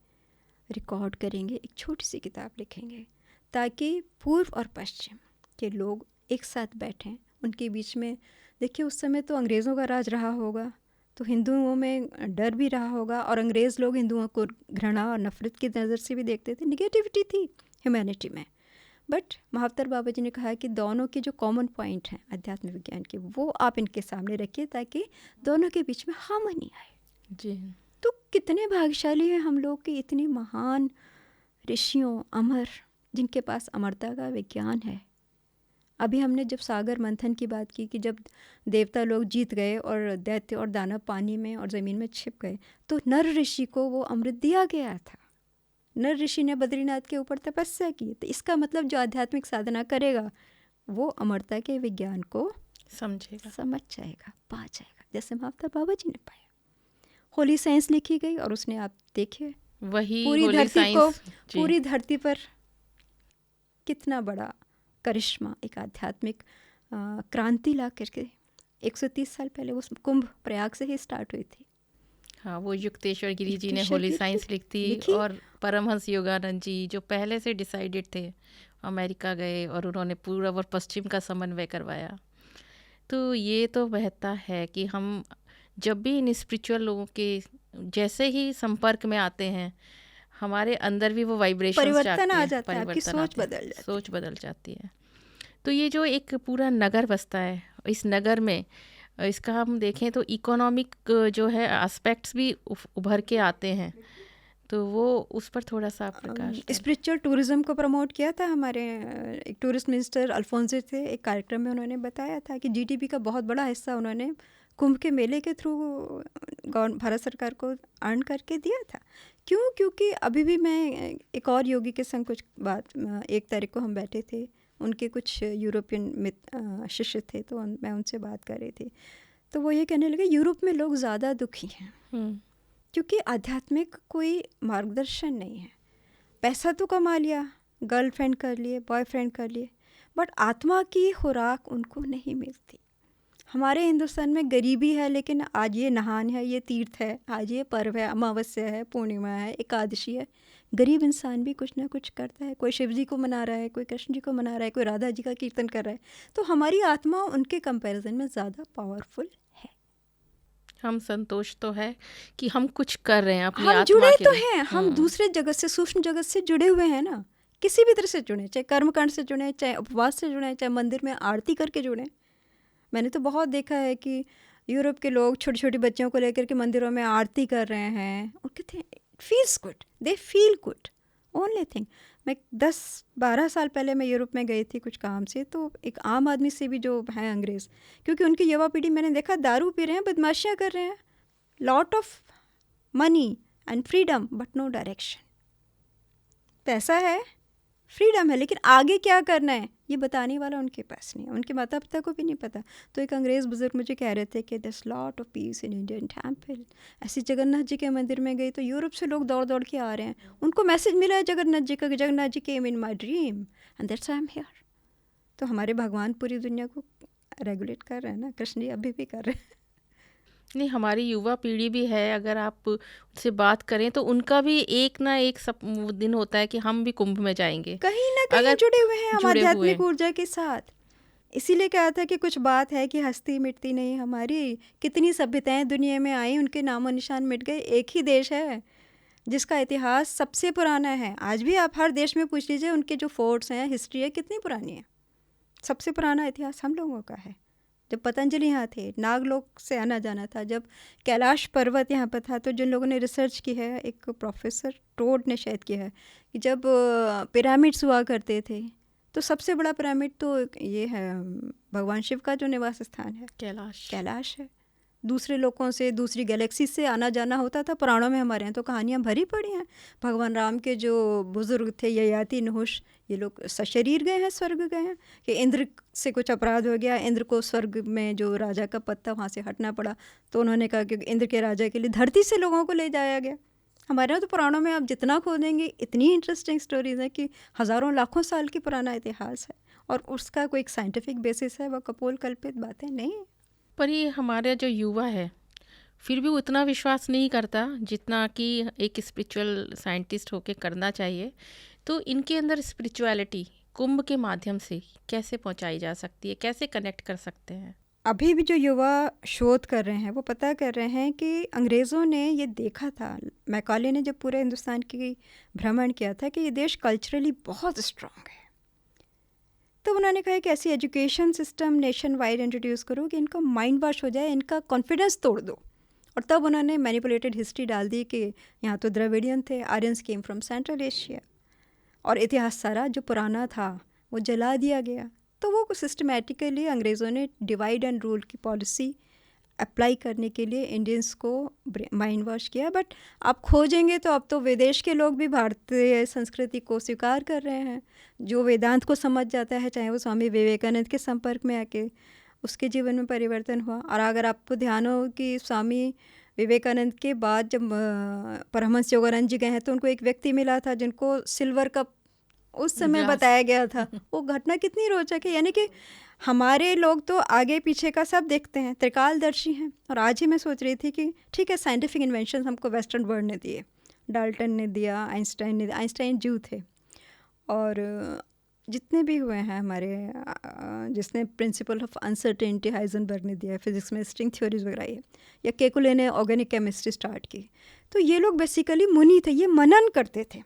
रिकॉर्ड करेंगे, एक छोटी सी किताब लिखेंगे, ताकि पूर्व और पश्चिम के लोग एक साथ बैठें। उनके बीच में देखिए उस समय तो अंग्रेज़ों का राज रहा होगा, तो हिंदुओं में डर भी रहा होगा, और अंग्रेज़ लोग हिंदुओं को घृणा और नफ़रत की नज़र से भी देखते थे। निगेटिविटी थी ह्यूमैनिटी में। बट महाअवतार बाबा जी ने कहा कि दोनों के जो कॉमन पॉइंट हैं अध्यात्म विज्ञान के, वो आप इनके सामने रखिए ताकि दोनों के बीच में हार्मनी आए जी। तो कितने भाग्यशाली हैं हम लोग कि इतने महान ऋषियों, अमर, जिनके पास अमरता का विज्ञान है। अभी हमने जब सागर मंथन की बात की कि जब देवता लोग जीत गए और दैत्य और दानव पानी में और ज़मीन में छिप गए, तो नर ऋषि को वो अमृत दिया गया था। नर ऋषि ने बद्रीनाथ के ऊपर तपस्या की। तो इसका मतलब जो आध्यात्मिक साधना करेगा वो अमरता के विज्ञान को समझेगा, समझ जाएगा, पा जाएगा, जैसे महाअवतार बाबा जी ने पाया। होली साइंस लिखी गई और उसने, आप देखिए, वही पूरी होली धरती साइंस को, पूरी धरती पर कितना बड़ा करिश्मा, एक आध्यात्मिक क्रांति ला करके 130 साल पहले वो कुंभ प्रयाग से ही स्टार्ट हुई थी। हाँ, वो युक्तेश्वर गिरी जी ने होली साइंस लिखी और परमहंस योगानंद जी जो पहले से डिसाइडेड थे अमेरिका गए और उन्होंने पूर्व और पश्चिम का समन्वय करवाया। तो ये तो बहता है कि हम जब भी इन स्पिरिचुअल लोगों के जैसे ही संपर्क में आते हैं, हमारे अंदर भी वो वाइब्रेशन परिवर्तन आ जाता है, आपकी सोच बदल जाती है, सोच बदल जाती है। तो ये जो एक पूरा नगर बसता है, इस नगर में इसका हम देखें तो इकोनॉमिक जो है एस्पेक्ट्स भी उभर के आते हैं, तो वो उस पर थोड़ा सा प्रकाश। स्पिरिचुअल टूरिज्म को प्रमोट किया था हमारे एक टूरिस्ट मिनिस्टर अल्फोंसे थे, एक कार्यक्रम में उन्होंने बताया था कि जीडीपी का बहुत बड़ा हिस्सा उन्होंने कुंभ के मेले के थ्रू भारत सरकार को अर्न करके दिया था। क्यों? क्योंकि अभी भी मैं एक और योगी के संग कुछ बात, 1 तारीख को हम बैठे थे, उनके कुछ यूरोपियन शिष्य थे, तो मैं उनसे बात कर रही थी, तो वो ये कहने लगे यूरोप में लोग ज़्यादा दुखी हैं क्योंकि आध्यात्मिक कोई मार्गदर्शन नहीं है। पैसा तो कमा लिया, गर्लफ्रेंड कर लिए, बॉयफ्रेंड कर लिए, बट आत्मा की खुराक उनको नहीं मिलती। हमारे हिंदुस्तान में गरीबी है, लेकिन आज ये नहान है, ये तीर्थ है, आज ये पर्व है, अमावस्या है, पूर्णिमा है, एकादशी है, गरीब इंसान भी कुछ ना कुछ करता है। कोई शिव जी को मना रहा है, कोई कृष्ण जी को मना रहा है, कोई राधा जी का कीर्तन कर रहा है। तो हमारी आत्मा उनके कंपैरिजन में ज़्यादा पावरफुल है। हम संतोष तो है कि हम कुछ कर रहे हैं अपनी हम आत्मा जुड़े के तो लिए। हैं, हम दूसरे जगत से, सूक्ष्म जगत से जुड़े हुए हैं ना, किसी भी तरह से जुड़े, चाहे कर्मकांड से जुड़े, चाहे उपवास से जुड़े, चाहे मंदिर में आरती करके जुड़े। मैंने तो बहुत देखा है कि यूरोप के लोग छोटी छोटी बच्चियों को लेकर के मंदिरों में आरती कर रहे हैं और कहते हैं feels good, they feel good, only thing. मैं 10-12 साल पहले मैं यूरोप में गई थी कुछ काम से, तो एक आम आदमी से भी जो है अंग्रेज़, क्योंकि उनकी युवा पीढ़ी मैंने देखा दारू पी रहे हैं, बदमाशियाँ कर रहे हैं, lot of money and freedom but no direction. पैसा है, फ्रीडम है, लेकिन आगे क्या करना है ये बताने वाला उनके पास नहीं है, उनके माता पिता को भी नहीं पता। तो एक अंग्रेज़ बुजुर्ग मुझे कह रहे थे कि there is lot of peace in Indian temple. ऐसे जगन्नाथ जी के मंदिर में गई तो यूरोप से लोग दौड़ दौड़ के आ रहे हैं, उनको मैसेज मिला है जगन्नाथ जी का, Jagannath ji came in my dream and that's I am here. तो हमारे भगवान पूरी दुनिया को रेगुलेट कर रहे हैं ना, कृष्ण जी अभी भी कर रहे हैं। नहीं, हमारी युवा पीढ़ी भी है, अगर आप उनसे बात करें तो उनका भी एक ना एक वो दिन होता है कि हम भी कुंभ में जाएंगे, कहीं ना कहीं अगर जुड़े हुए हैं हम जुड़े हुए आध्यात्मिक हैं। ऊर्जा के साथ। इसीलिए कहा था कि कुछ बात है कि हस्ती मिटती नहीं हमारी। कितनी सभ्यताएं दुनिया में आई, उनके नामो निशान मिट गए। एक ही देश है जिसका इतिहास सबसे पुराना है। आज भी आप हर देश में पूछ लीजिए, उनके जो फोर्ट्स हैं, हिस्ट्री है, कितनी पुरानी है। सबसे पुराना इतिहास हम लोगों का है। जब पतंजलि यहाँ थे, नागलोक से आना जाना था, जब कैलाश पर्वत यहाँ पर था, तो जिन लोगों ने रिसर्च की है, एक प्रोफेसर टोड ने शायद किया है कि जब पिरामिड्स हुआ करते थे तो सबसे बड़ा पिरामिड तो ये है भगवान शिव का जो निवास स्थान है, कैलाश है। दूसरे लोगों से, दूसरी गैलेक्सी से आना जाना होता था। पुराणों में हमारे यहाँ तो कहानियाँ भरी पड़ी हैं। भगवान राम के जो बुजुर्ग थे, ययाति, नहुष, ये लोग सशरीर गए हैं, स्वर्ग गए हैं कि इंद्र से कुछ अपराध हो गया, इंद्र को स्वर्ग में जो राजा का पद था वहाँ से हटना पड़ा, तो उन्होंने कहा कि इंद्र के राजा के लिए धरती से लोगों को ले जाया गया। हमारे यहाँ तो पुराणों में आप जितना खोदेंगे इतनी इंटरेस्टिंग स्टोरीज हैं कि हज़ारों लाखों साल की पुराना इतिहास है, और उसका कोई एक साइंटिफिक बेसिस है, वह कपोल कल्पित बातें नहीं। पर ये हमारा जो युवा है फिर भी उतना विश्वास नहीं करता जितना कि एक स्पिरिचुअल साइंटिस्ट होके करना चाहिए। तो इनके अंदर स्पिरिचुअलिटी कुंभ के माध्यम से कैसे पहुंचाई जा सकती है, कैसे कनेक्ट कर सकते हैं? अभी भी जो युवा शोध कर रहे हैं वो पता कर रहे हैं कि अंग्रेज़ों ने ये देखा था, मैकाले ने जब पूरे हिंदुस्तान की भ्रमण किया था, कि ये देश कल्चरली बहुत स्ट्रांग है। तो उन्होंने कहा कि ऐसी education system nation wide introduce करो कि इनका माइंड वॉश हो जाए, इनका कॉन्फिडेंस तोड़ दो। और तब उन्होंने मैनिपुलेटेड हिस्ट्री डाल दी कि यहाँ तो द्रविडियन थे, Aryans came from central Asia, और इतिहास सारा जो पुराना था वो जला दिया गया। तो वो सिस्टमेटिकली अंग्रेज़ों ने डिवाइड एंड रूल की पॉलिसी अप्लाई करने के लिए इंडियंस को माइंड वॉश किया। बट आप खोजेंगे तो अब तो विदेश के लोग भी भारतीय संस्कृति को स्वीकार कर रहे हैं। जो वेदांत को समझ जाता है, चाहे वो स्वामी विवेकानंद के संपर्क में आके उसके जीवन में परिवर्तन हुआ। और अगर आपको ध्यान हो कि स्वामी विवेकानंद के बाद जब परमहंस योगानंद जी गए हैं तो उनको एक व्यक्ति मिला था जिनको सिल्वर कप उस समय बताया गया था। वो घटना कितनी रोचक है। यानी कि हमारे लोग तो आगे पीछे का सब देखते हैं, त्रिकालदर्शी हैं। और आज ही मैं सोच रही थी कि ठीक है, साइंटिफिक इन्वेंशन हमको वेस्टर्न वर्ल्ड ने दिए, डाल्टन ने दिया, आइंस्टाइन ने दिया। आइंस्टाइन जू थे, और जितने भी हुए हैं हमारे, जिसने प्रिंसिपल ऑफ अनसर्टेनिटी हाइजेनबर्ग ने दिया, फिजिक्स में स्ट्रिंग थ्योरीज वगैरह है, या केकुले ने ऑर्गेनिक केमिस्ट्री स्टार्ट की। तो ये लोग बेसिकली मुनि थे, ये मनन करते थे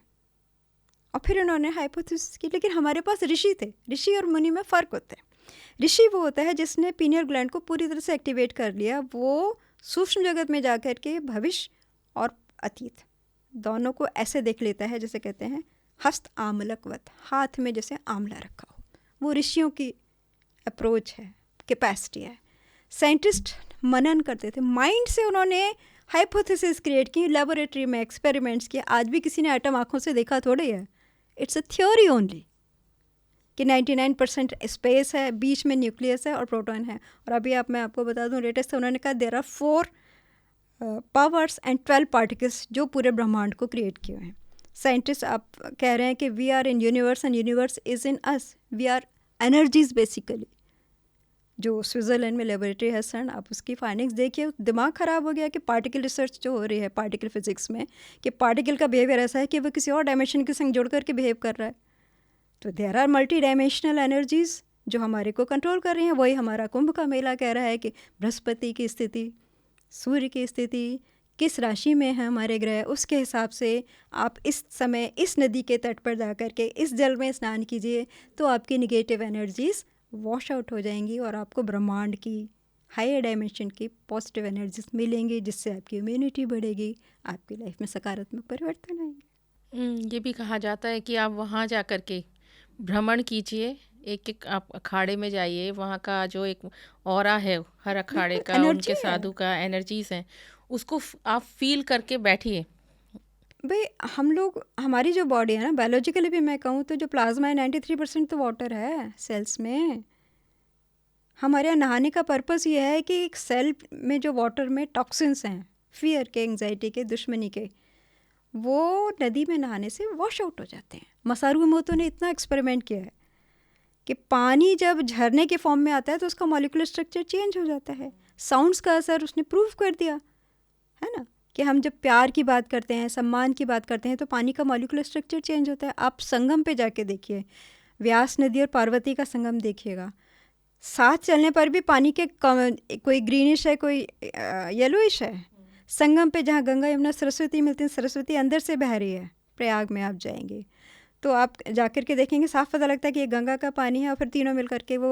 और फिर उन्होंने हाइपोथेसिस की। लेकिन हमारे पास ऋषि थे। ऋषि और मुनि में फ़र्क होता है। ऋषि वो होता है जिसने पीनियल ग्लैंड को पूरी तरह से एक्टिवेट कर लिया। वो सूक्ष्म जगत में जाकर के भविष्य और अतीत दोनों को ऐसे देख लेता है जैसे कहते हैं हस्त आमलकवत, हाथ में जैसे आंवला रखा हो। वो ऋषियों की अप्रोच है, कैपेसिटी है। साइंटिस्ट मनन करते थे, माइंड से उन्होंने हाइपोथेसिस क्रिएट की, लेबोरेटरी में एक्सपेरिमेंट्स किए। आज भी किसी ने एटम आँखों से देखा थोड़े है, इट्स अ थ्योरी ओनली। कि 99% स्पेस है, बीच में न्यूक्लियस है और प्रोटॉन है। और अभी मैं आपको बता दूं लेटेस्ट उन्होंने कहा there are 4 powers and 12 particles जो पूरे ब्रह्मांड को क्रिएट किए हैं। साइंटिस्ट आप कह रहे हैं कि we are in universe and universe is in us, we are energies basically. जो स्विट्ज़रलैंड में लेबोरेटरी है CERN, आप उसकी फाइंडिंग्स देखिए, दिमाग ख़राब हो गया कि पार्टिकल रिसर्च जो हो रही है पार्टिकल फिजिक्स में, कि पार्टिकल का बिहेवियर ऐसा है कि वो किसी और डायमेंशन के संग जुड़ करके बिहेव कर रहा है। तो there are multi dimensional energies जो हमारे को कंट्रोल कर रही हैं। वही हमारा कुंभ का मेला कह रहा है कि बृहस्पति की स्थिति, सूर्य की स्थिति, किस राशि में है हमारे ग्रह, उसके हिसाब से आप इस समय इस नदी के तट पर जा कर के इस जल में स्नान कीजिए तो आपकी निगेटिव एनर्जीज़ वॉश आउट हो जाएंगी और आपको ब्रह्मांड की हायर डायमेंशन की पॉजिटिव एनर्जीज मिलेंगी, जिससे आपकी इम्यूनिटी बढ़ेगी, आपकी लाइफ में सकारात्मक परिवर्तन आएंगे। ये भी कहा जाता है कि आप वहाँ जा कर के भ्रमण कीजिए, एक एक आप अखाड़े में जाइए, वहाँ का जो एक ऑरा है हर अखाड़े का, उनके साधु का एनर्जीज हैं, उसको आप फील करके बैठिए। भाई हम लोग, हमारी जो बॉडी है ना, बायोलॉजिकली भी मैं कहूँ तो जो प्लाज्मा है 93% तो वाटर है सेल्स में। हमारे यहाँ नहाने का पर्पस ये है कि एक सेल में जो वाटर में टॉक्सिन्स हैं, फियर के, एंग्जाइटी के, दुश्मनी के, वो नदी में नहाने से वॉश आउट हो जाते हैं। मसारू इमोतो ने इतना एक्सपेरिमेंट किया है कि पानी जब झरने के फॉर्म में आता है तो उसका मॉलिक्यूलर स्ट्रक्चर चेंज हो जाता है। साउंड्स का असर उसने प्रूव कर दिया है ना, कि हम जब प्यार की बात करते हैं, सम्मान की बात करते हैं तो पानी का मॉलिक्यूलर स्ट्रक्चर चेंज होता है। आप संगम पे जाके देखिए, व्यास नदी और पार्वती का संगम देखिएगा, साथ चलने पर भी पानी के कोई ग्रीनिश है, कोई येलोइश है। संगम पे जहाँ गंगा यमुना सरस्वती मिलती हैं, सरस्वती अंदर से बह रही है, प्रयाग में आप जाएंगे तो आप जाकर के देखेंगे, साफ पता लगता है कि ये गंगा का पानी है और फिर तीनों मिल करके वो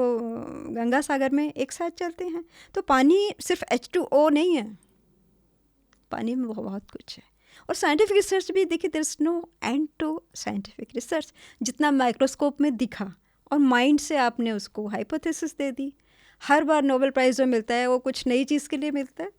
गंगा सागर में एक साथ चलते हैं। तो पानी सिर्फ H2O नहीं है, पानी में बहुत कुछ है। और साइंटिफिक रिसर्च भी देखिए, there is no end to scientific research. जितना माइक्रोस्कोप में दिखा और माइंड से आपने उसको हाइपोथेसिस दे दी। हर बार नोबेल प्राइज़ जो मिलता है वो कुछ नई चीज़ के लिए मिलता है,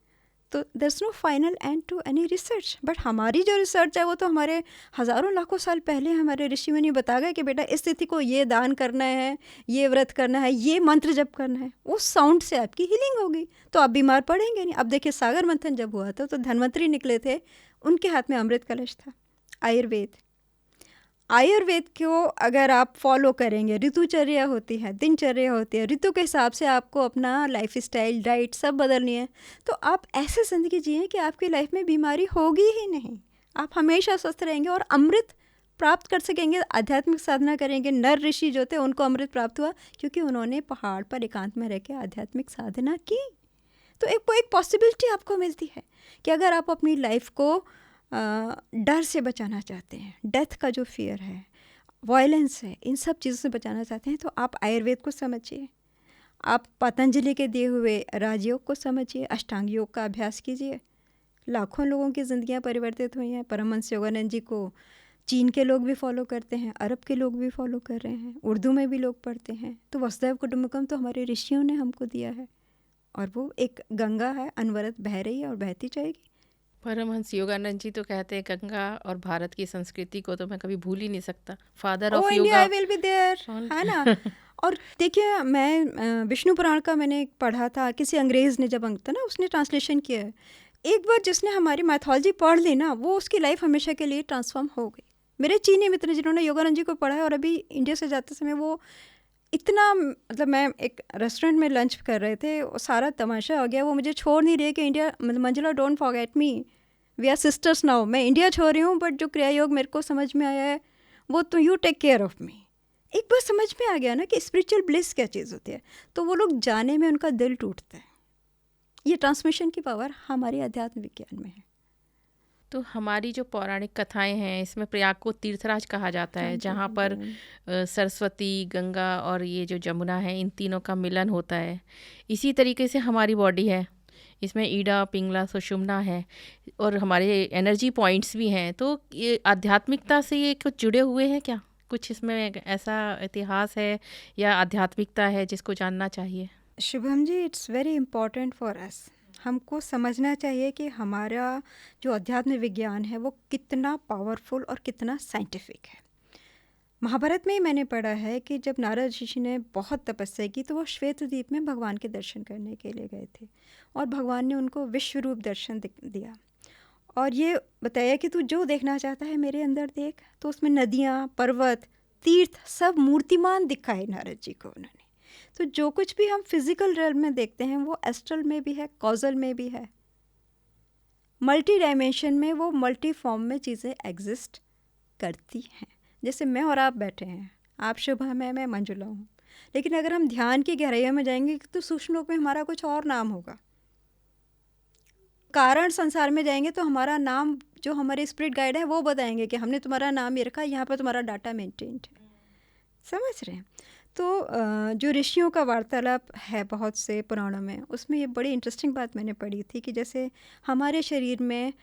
तो there is no final end to any research. But हमारी जो रिसर्च है वो तो हमारे हज़ारों लाखों साल पहले हमारे ऋषि मुनि बता गए कि बेटा इस तिथि को ये दान करना है, ये व्रत करना है, ये मंत्र जप करना है, उस साउंड से आपकी हीलिंग होगी, तो आप बीमार पड़ेंगे नहीं। अब देखिए सागर मंथन जब हुआ था तो धन्वंतरी निकले थे, उनके हाथ में अमृत कलश था। आयुर्वेद को अगर आप फॉलो करेंगे, ऋतुचर्या होती है, दिनचर्या होती है, ऋतु के हिसाब से आपको अपना लाइफ स्टाइल, डाइट सब बदलनी है, तो आप ऐसे ज़िंदगी जिए कि आपकी लाइफ में बीमारी होगी ही नहीं, आप हमेशा स्वस्थ रहेंगे और अमृत प्राप्त कर सकेंगे। आध्यात्मिक साधना करेंगे। नर ऋषि जो थे उनको अमृत प्राप्त हुआ क्योंकि उन्होंने पहाड़ पर एकांत में रह के आध्यात्मिक साधना की। तो एक पॉसिबिलिटी आपको मिलती है कि अगर आप अपनी लाइफ को डर से बचाना चाहते हैं, डेथ का जो फियर है, वायलेंस है, इन सब चीज़ों से बचाना चाहते हैं, तो आप आयुर्वेद को समझिए, आप पतंजलि के दिए हुए राजयोग को समझिए, अष्टांग योग का अभ्यास कीजिए। लाखों लोगों की ज़िंदगियां परिवर्तित हुई हैं। परमहंस योगानंद जी को चीन के लोग भी फॉलो करते हैं, अरब के लोग भी फॉलो कर रहे हैं, उर्दू में भी लोग पढ़ते हैं। तो वसुधैव कुटुंबकम तो हमारे ऋषियों ने हमको दिया है और वो एक गंगा है, अनवरत बह रही है और बहती जाएगी। परमहंस योगानंद जी तो कहते हैं गंगा और भारत की संस्कृति को तो मैं कभी भूल ही नहीं सकता। Father of yoga, I will be there, है ना। और देखिए मैं विष्णु पुराण का मैंने पढ़ा था, किसी अंग्रेज़ ने जब था ना, उसने ट्रांसलेशन किया है। एक बार जिसने हमारी मैथोलॉजी पढ़ ली ना, वो उसकी लाइफ हमेशा के लिए ट्रांसफॉर्म हो गई। मेरे चीनी मित्र जिन्होंने योगानंद जी को पढ़ा है और अभी इंडिया से जाते समय वो इतना, मतलब मैं एक रेस्टोरेंट में लंच कर रहे थे, सारा तमाशा हो गया, वो मुझे छोड़ नहीं रहे कि India, Manjula don't forget me, we are sisters now. मैं इंडिया छोड़ रही हूँ बट जो क्रिया योग मेरे को समझ में आया है वो तो you take care of me. एक बार समझ में आ गया ना कि स्पिरिचुअल ब्लिस क्या चीज़ होती है, तो वो लोग जाने में उनका दिल टूटता है। ये ट्रांसमिशन की पावर हमारे अध्यात्म विज्ञान में है। तो हमारी जो पौराणिक कथाएं हैं, इसमें प्रयाग को तीर्थराज कहा जाता है, जहाँ पर सरस्वती, गंगा और ये जो जमुना है, इन तीनों का मिलन होता है। इसी तरीके से हमारी बॉडी है, इसमें ईड़ा, पिंगला, सुषुम्ना है और हमारे एनर्जी पॉइंट्स भी हैं। तो ये आध्यात्मिकता से ये कुछ जुड़े हुए हैं क्या? कुछ इसमें ऐसा इतिहास है या आध्यात्मिकता है जिसको जानना चाहिए? Shubham ji, it's very important for us. हमको समझना चाहिए कि हमारा जो अध्यात्म विज्ञान है वो कितना पावरफुल और कितना साइंटिफिक है। महाभारत में ही मैंने पढ़ा है कि जब नारद ऋषि ने बहुत तपस्या की तो वो श्वेत द्वीप में भगवान के दर्शन करने के लिए गए थे और भगवान ने उनको विश्व रूप दर्शन दिया और ये बताया कि तू जो देखना चाहता है मेरे अंदर देख। तो उसमें नदियाँ, पर्वत, तीर्थ सब मूर्तिमान दिखाए नारद जी को उन्होंने। तो जो कुछ भी हम फिजिकल रेल्म में देखते हैं वो एस्ट्रल में भी है, कॉजल में भी है, मल्टी डायमेंशन में वो मल्टी फॉर्म में चीज़ें एग्जिस्ट करती हैं। जैसे मैं और आप बैठे हैं, आप शुभम है, मैं मंजुला हूँ, लेकिन अगर हम ध्यान की गहराइयों में जाएंगे तो सूक्ष्म लोक में हमारा कुछ और नाम होगा। कारण संसार में जाएंगे तो हमारा नाम जो हमारे स्पिरिट गाइड है वो बताएंगे कि हमने तुम्हारा नाम ये रखा, यहाँ पर तुम्हारा डाटा मेंटेन्ड है। समझ रहे हैं? तो जो ऋषियों का वार्तालाप है बहुत से पुराणों में, उसमें ये बड़ी इंटरेस्टिंग बात मैंने पढ़ी थी कि जैसे हमारे शरीर में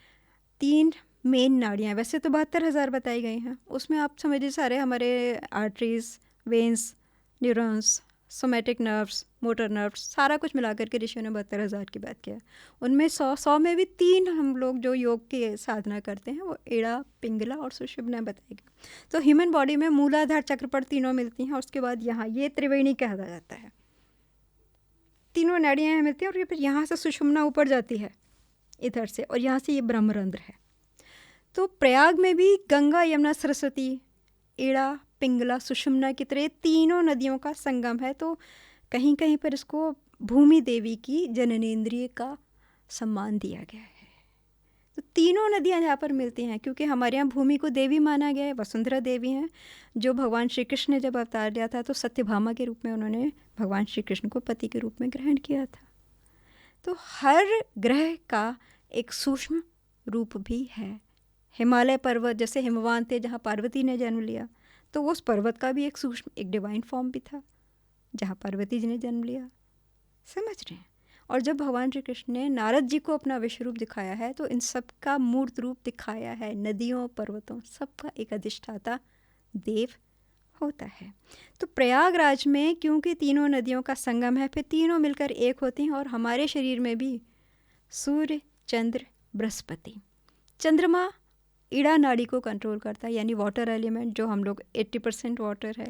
3 मेन नाड़ियाँ, वैसे तो 72,000 बताई गई हैं, उसमें आप समझिए सारे हमारे arteries, veins, neurons, somatic nerves, motor nerves, सारा कुछ मिलाकर के ऋषियों ने 72,000 की बात किया। उनमें 100 में भी 3 हम लोग जो योग की साधना करते हैं वो एड़ा, पिंगला और सुषुम्ना बताई गई। तो ह्यूमन बॉडी में मूलाधार चक्र पर तीनों मिलती हैं और उसके बाद यहाँ ये त्रिवेणी कहा जाता है, तीनों नाड़ियाँ मिलती हैं और फिर यहाँ से सुषुम्ना ऊपर जाती है इधर से और यहाँ से ये ब्रह्मरंध्र है। तो प्रयाग में भी गंगा, यमुना, सरस्वती, एड़ा, पिंगला, सुषुम्ना की तरह तीनों नदियों का संगम है। तो कहीं कहीं पर इसको भूमि देवी की जननेंद्रिय का सम्मान दिया गया है। तो तीनों नदियाँ यहाँ पर मिलती हैं क्योंकि हमारे यहाँ भूमि को देवी माना गया है। वसुंधरा देवी हैं जो भगवान श्री कृष्ण ने जब अवतार लिया था तो सत्यभामा के रूप में उन्होंने भगवान श्री कृष्ण को पति के रूप में ग्रहण किया था। तो हर ग्रह का एक सूक्ष्म रूप भी है। हिमालय पर्वत जैसे हिमवान थे जहाँ पार्वती ने जन्म लिया, तो उस पर्वत का भी एक सूक्ष्म, एक डिवाइन फॉर्म भी था जहाँ पार्वती जी ने जन्म लिया। समझ रहे हैं? और जब भगवान श्री कृष्ण ने नारद जी को अपना विश्व रूप दिखाया है तो इन सब का मूर्त रूप दिखाया है। नदियों, पर्वतों, सबका एक अधिष्ठाता देव होता है। तो प्रयागराज में क्योंकि तीनों नदियों का संगम है, फिर तीनों मिलकर एक होती हैं। और हमारे शरीर में भी सूर्य, चंद्र, बृहस्पति, चंद्रमा ईड़ा नाड़ी को कंट्रोल करता है, यानी वाटर एलिमेंट जो हम लोग 80% वाटर है।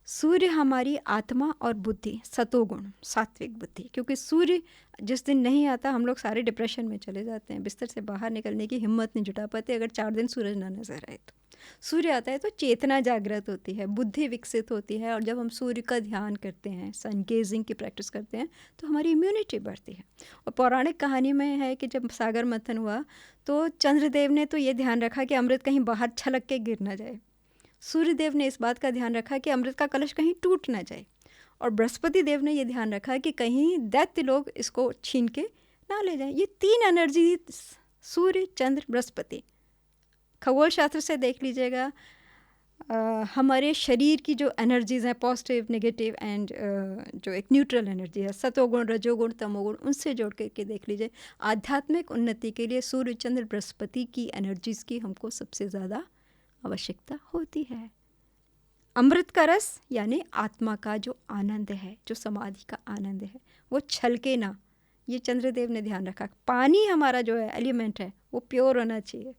सूर्य हमारी आत्मा और बुद्धि, सतोगुण, सात्विक बुद्धि। क्योंकि सूर्य जिस दिन नहीं आता हम लोग सारे डिप्रेशन में चले जाते हैं, बिस्तर से बाहर निकलने की हिम्मत नहीं जुटा पाते अगर 4 दिन सूरज ना नजर आए। तो सूर्य आता है तो चेतना जागृत होती है, बुद्धि विकसित होती है। और जब हम सूर्य का ध्यान करते हैं, सन गेजिंग की प्रैक्टिस करते हैं, तो हमारी इम्यूनिटी बढ़ती है। और पौराणिक कहानी में है कि जब सागर मंथन हुआ तो चंद्रदेव ने तो ये ध्यान रखा कि अमृत कहीं बाहर छलक के गिर ना जाए। सूर्यदेव ने इस बात का ध्यान रखा कि अमृत का कलश कहीं टूट ना जाए। और बृहस्पति देव ने ये ध्यान रखा कि कहीं दैत्य लोग इसको छीन के ना ले जाएं। ये 3 एनर्जी, सूर्य, चंद्र, बृहस्पति, खगोल शास्त्र से देख लीजिएगा। हमारे शरीर की जो एनर्जीज़ हैं, पॉजिटिव, नेगेटिव एंड जो एक न्यूट्रल एनर्जी है, सतोगुण, रजोगुण, तमोगुण, उनसे जोड़ करके देख लीजिए। आध्यात्मिक उन्नति के लिए सूर्य, चंद्र, बृहस्पति की एनर्जीज़ की हमको सबसे ज़्यादा आवश्यकता होती है। अमृत का रस यानी आत्मा का जो आनंद है, जो समाधि का आनंद है, वो छलके ना, ये चंद्रदेव ने ध्यान रखा। पानी हमारा जो है एलिमेंट है वो प्योर होना चाहिए,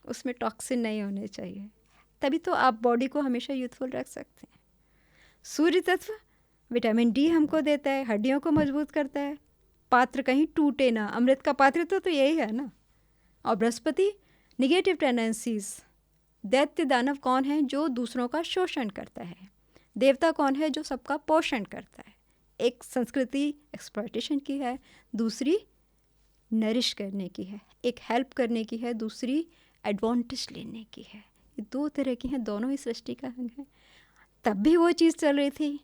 उसमें टॉक्सिन नहीं होने चाहिए, तभी तो आप बॉडी को हमेशा यूथफुल रख सकते हैं। सूर्य तत्व विटामिन डी हमको देता है, हड्डियों को मजबूत करता है, पात्र कहीं टूटे ना। अमृत का पात्र तो यही है ना। और बृहस्पति निगेटिव टेंडेंसीज, दैत्य दानव कौन है? जो दूसरों का शोषण करता है। देवता कौन है? जो सबका पोषण करता है। एक संस्कृति एक्सप्लॉयटेशन की है, दूसरी नरिश करने की है, एक हेल्प करने की है, दूसरी एडवांटेज लेने की है। ये 2 तरह की हैं, दोनों ही सृष्टि का अंग है। तब भी वो चीज़ चल रही थी,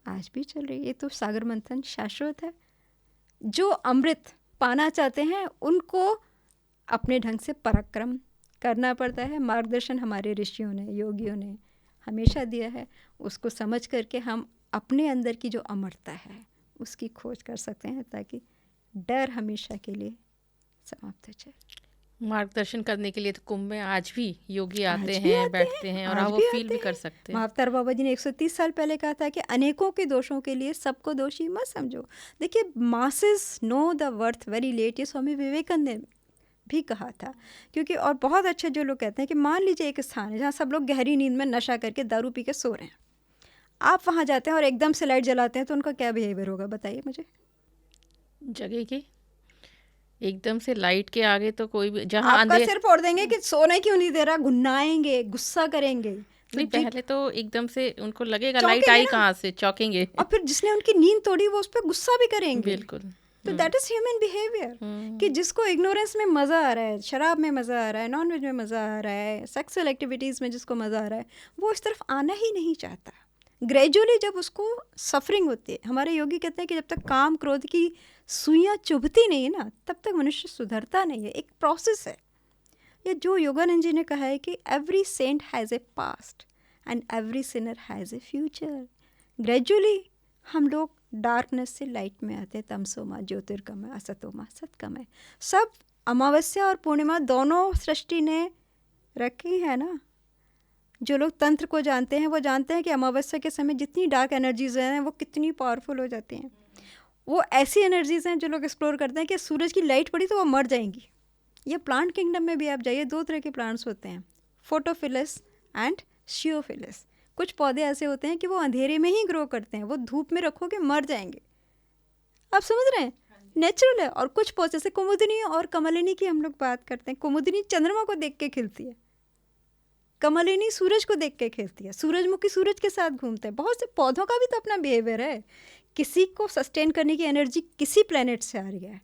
आज भी चल रही है। ये तो सागर मंथन शाश्वत है। जो अमृत पाना चाहते हैं उनको अपने ढंग से पराक्रम करना पड़ता है। मार्गदर्शन हमारे ऋषियों ने, योगियों ने हमेशा दिया है। उसको समझ करके हम अपने अंदर की जो अमरता है उसकी खोज कर सकते हैं, ताकि डर हमेशा के लिए समाप्त हो जाए। मार्गदर्शन करने के लिए तो कुंभ में आज भी योगी आते हैं, बैठते हैं और आप वो फील भी कर सकते हैं। महाअवतार बाबा जी ने 130 साल पहले कहा था कि अनेकों के दोषों के लिए सबको दोषी मत समझो। देखिए, masses know the worth very late, ये स्वामी विवेकानंद ने भी कहा था, क्योंकि और बहुत अच्छे जो लोग कहते हैं कि मान लीजिए एक स्थान है जहाँ सब लोग गहरी नींद में नशा करके दारू पी के सो रहे हैं, आप वहाँ जाते हैं और एकदम से लाइट जलाते हैं तो उनका क्या बिहेवियर होगा बताइए मुझे। जगह के एकदम से लाइट के आगे तो कोई भी, जहाँ आपका अंधेर सिर फोड़ देंगे कि सोने क्यों नहीं दे रहा, गुन्नाएंगे, गुस्सा करेंगे। नहीं, पहले तो एकदम से उनको लगेगा लाइट चौंकेंगे आई ना। कहाँ से, चौंकेंगे। और फिर जिसने उनकी नींद तोड़ी वो उस पर गुस्सा भी करेंगे। बिल्कुल। तो दैट इज ह्यूमन बिहेवियर, कि जिसको इग्नोरेंस में मज़ा आ रहा है, शराब में मज़ा आ रहा है, नॉन वेज में मज़ा आ रहा है, सेक्सुअल एक्टिविटीज़ में जिसको मज़ा आ रहा है, वो इस तरफ आना ही नहीं चाहता। ग्रेजुअली जब उसको सफरिंग होती है, हमारे योगी कहते हैं कि जब तक काम क्रोध की सुइयाँ चुभती नहीं है ना, तब तक मनुष्य सुधरता नहीं है। एक प्रोसेस है ये, जो योगानंद जी ने कहा है कि every saint has a past and every sinner has a future. Gradually हम लोग डार्कनेस से लाइट में आते हैं, तमसोमा ज्योतिर्गमय, असतोमा सतगमय। सब अमावस्या और पूर्णिमा दोनों सृष्टि ने रखी है ना। जो लोग तंत्र को जानते हैं वो जानते हैं कि अमावस्या के समय जितनी डार्क एनर्जीज हैं वो कितनी पावरफुल हो जाती हैं। वो ऐसी एनर्जीज हैं जो लोग एक्सप्लोर करते हैं कि सूरज की लाइट पड़ी तो वो मर जाएंगी। ये प्लांट किंगडम में भी आप जाइए, 2 तरह के प्लांट्स होते हैं, फोटोफिलस एंड शियोफिलस। कुछ पौधे ऐसे होते हैं कि वो अंधेरे में ही ग्रो करते हैं, वो धूप में रखोगे मर जाएंगे। आप समझ रहे हैं, नेचुरल है। और कुछ पौधे जैसे कुमुदिनी और कमलिनी की हम लोग बात करते हैं, कुमुदिनी चंद्रमा को देख के खिलती है, कमलिनी सूरज को देख के खिलती है, सूरजमुखी सूरज के साथ घूमते हैं। बहुत से पौधों का भी तो अपना बिहेवियर है। किसी को सस्टेन करने की एनर्जी किसी प्लेनेट से आ रही है,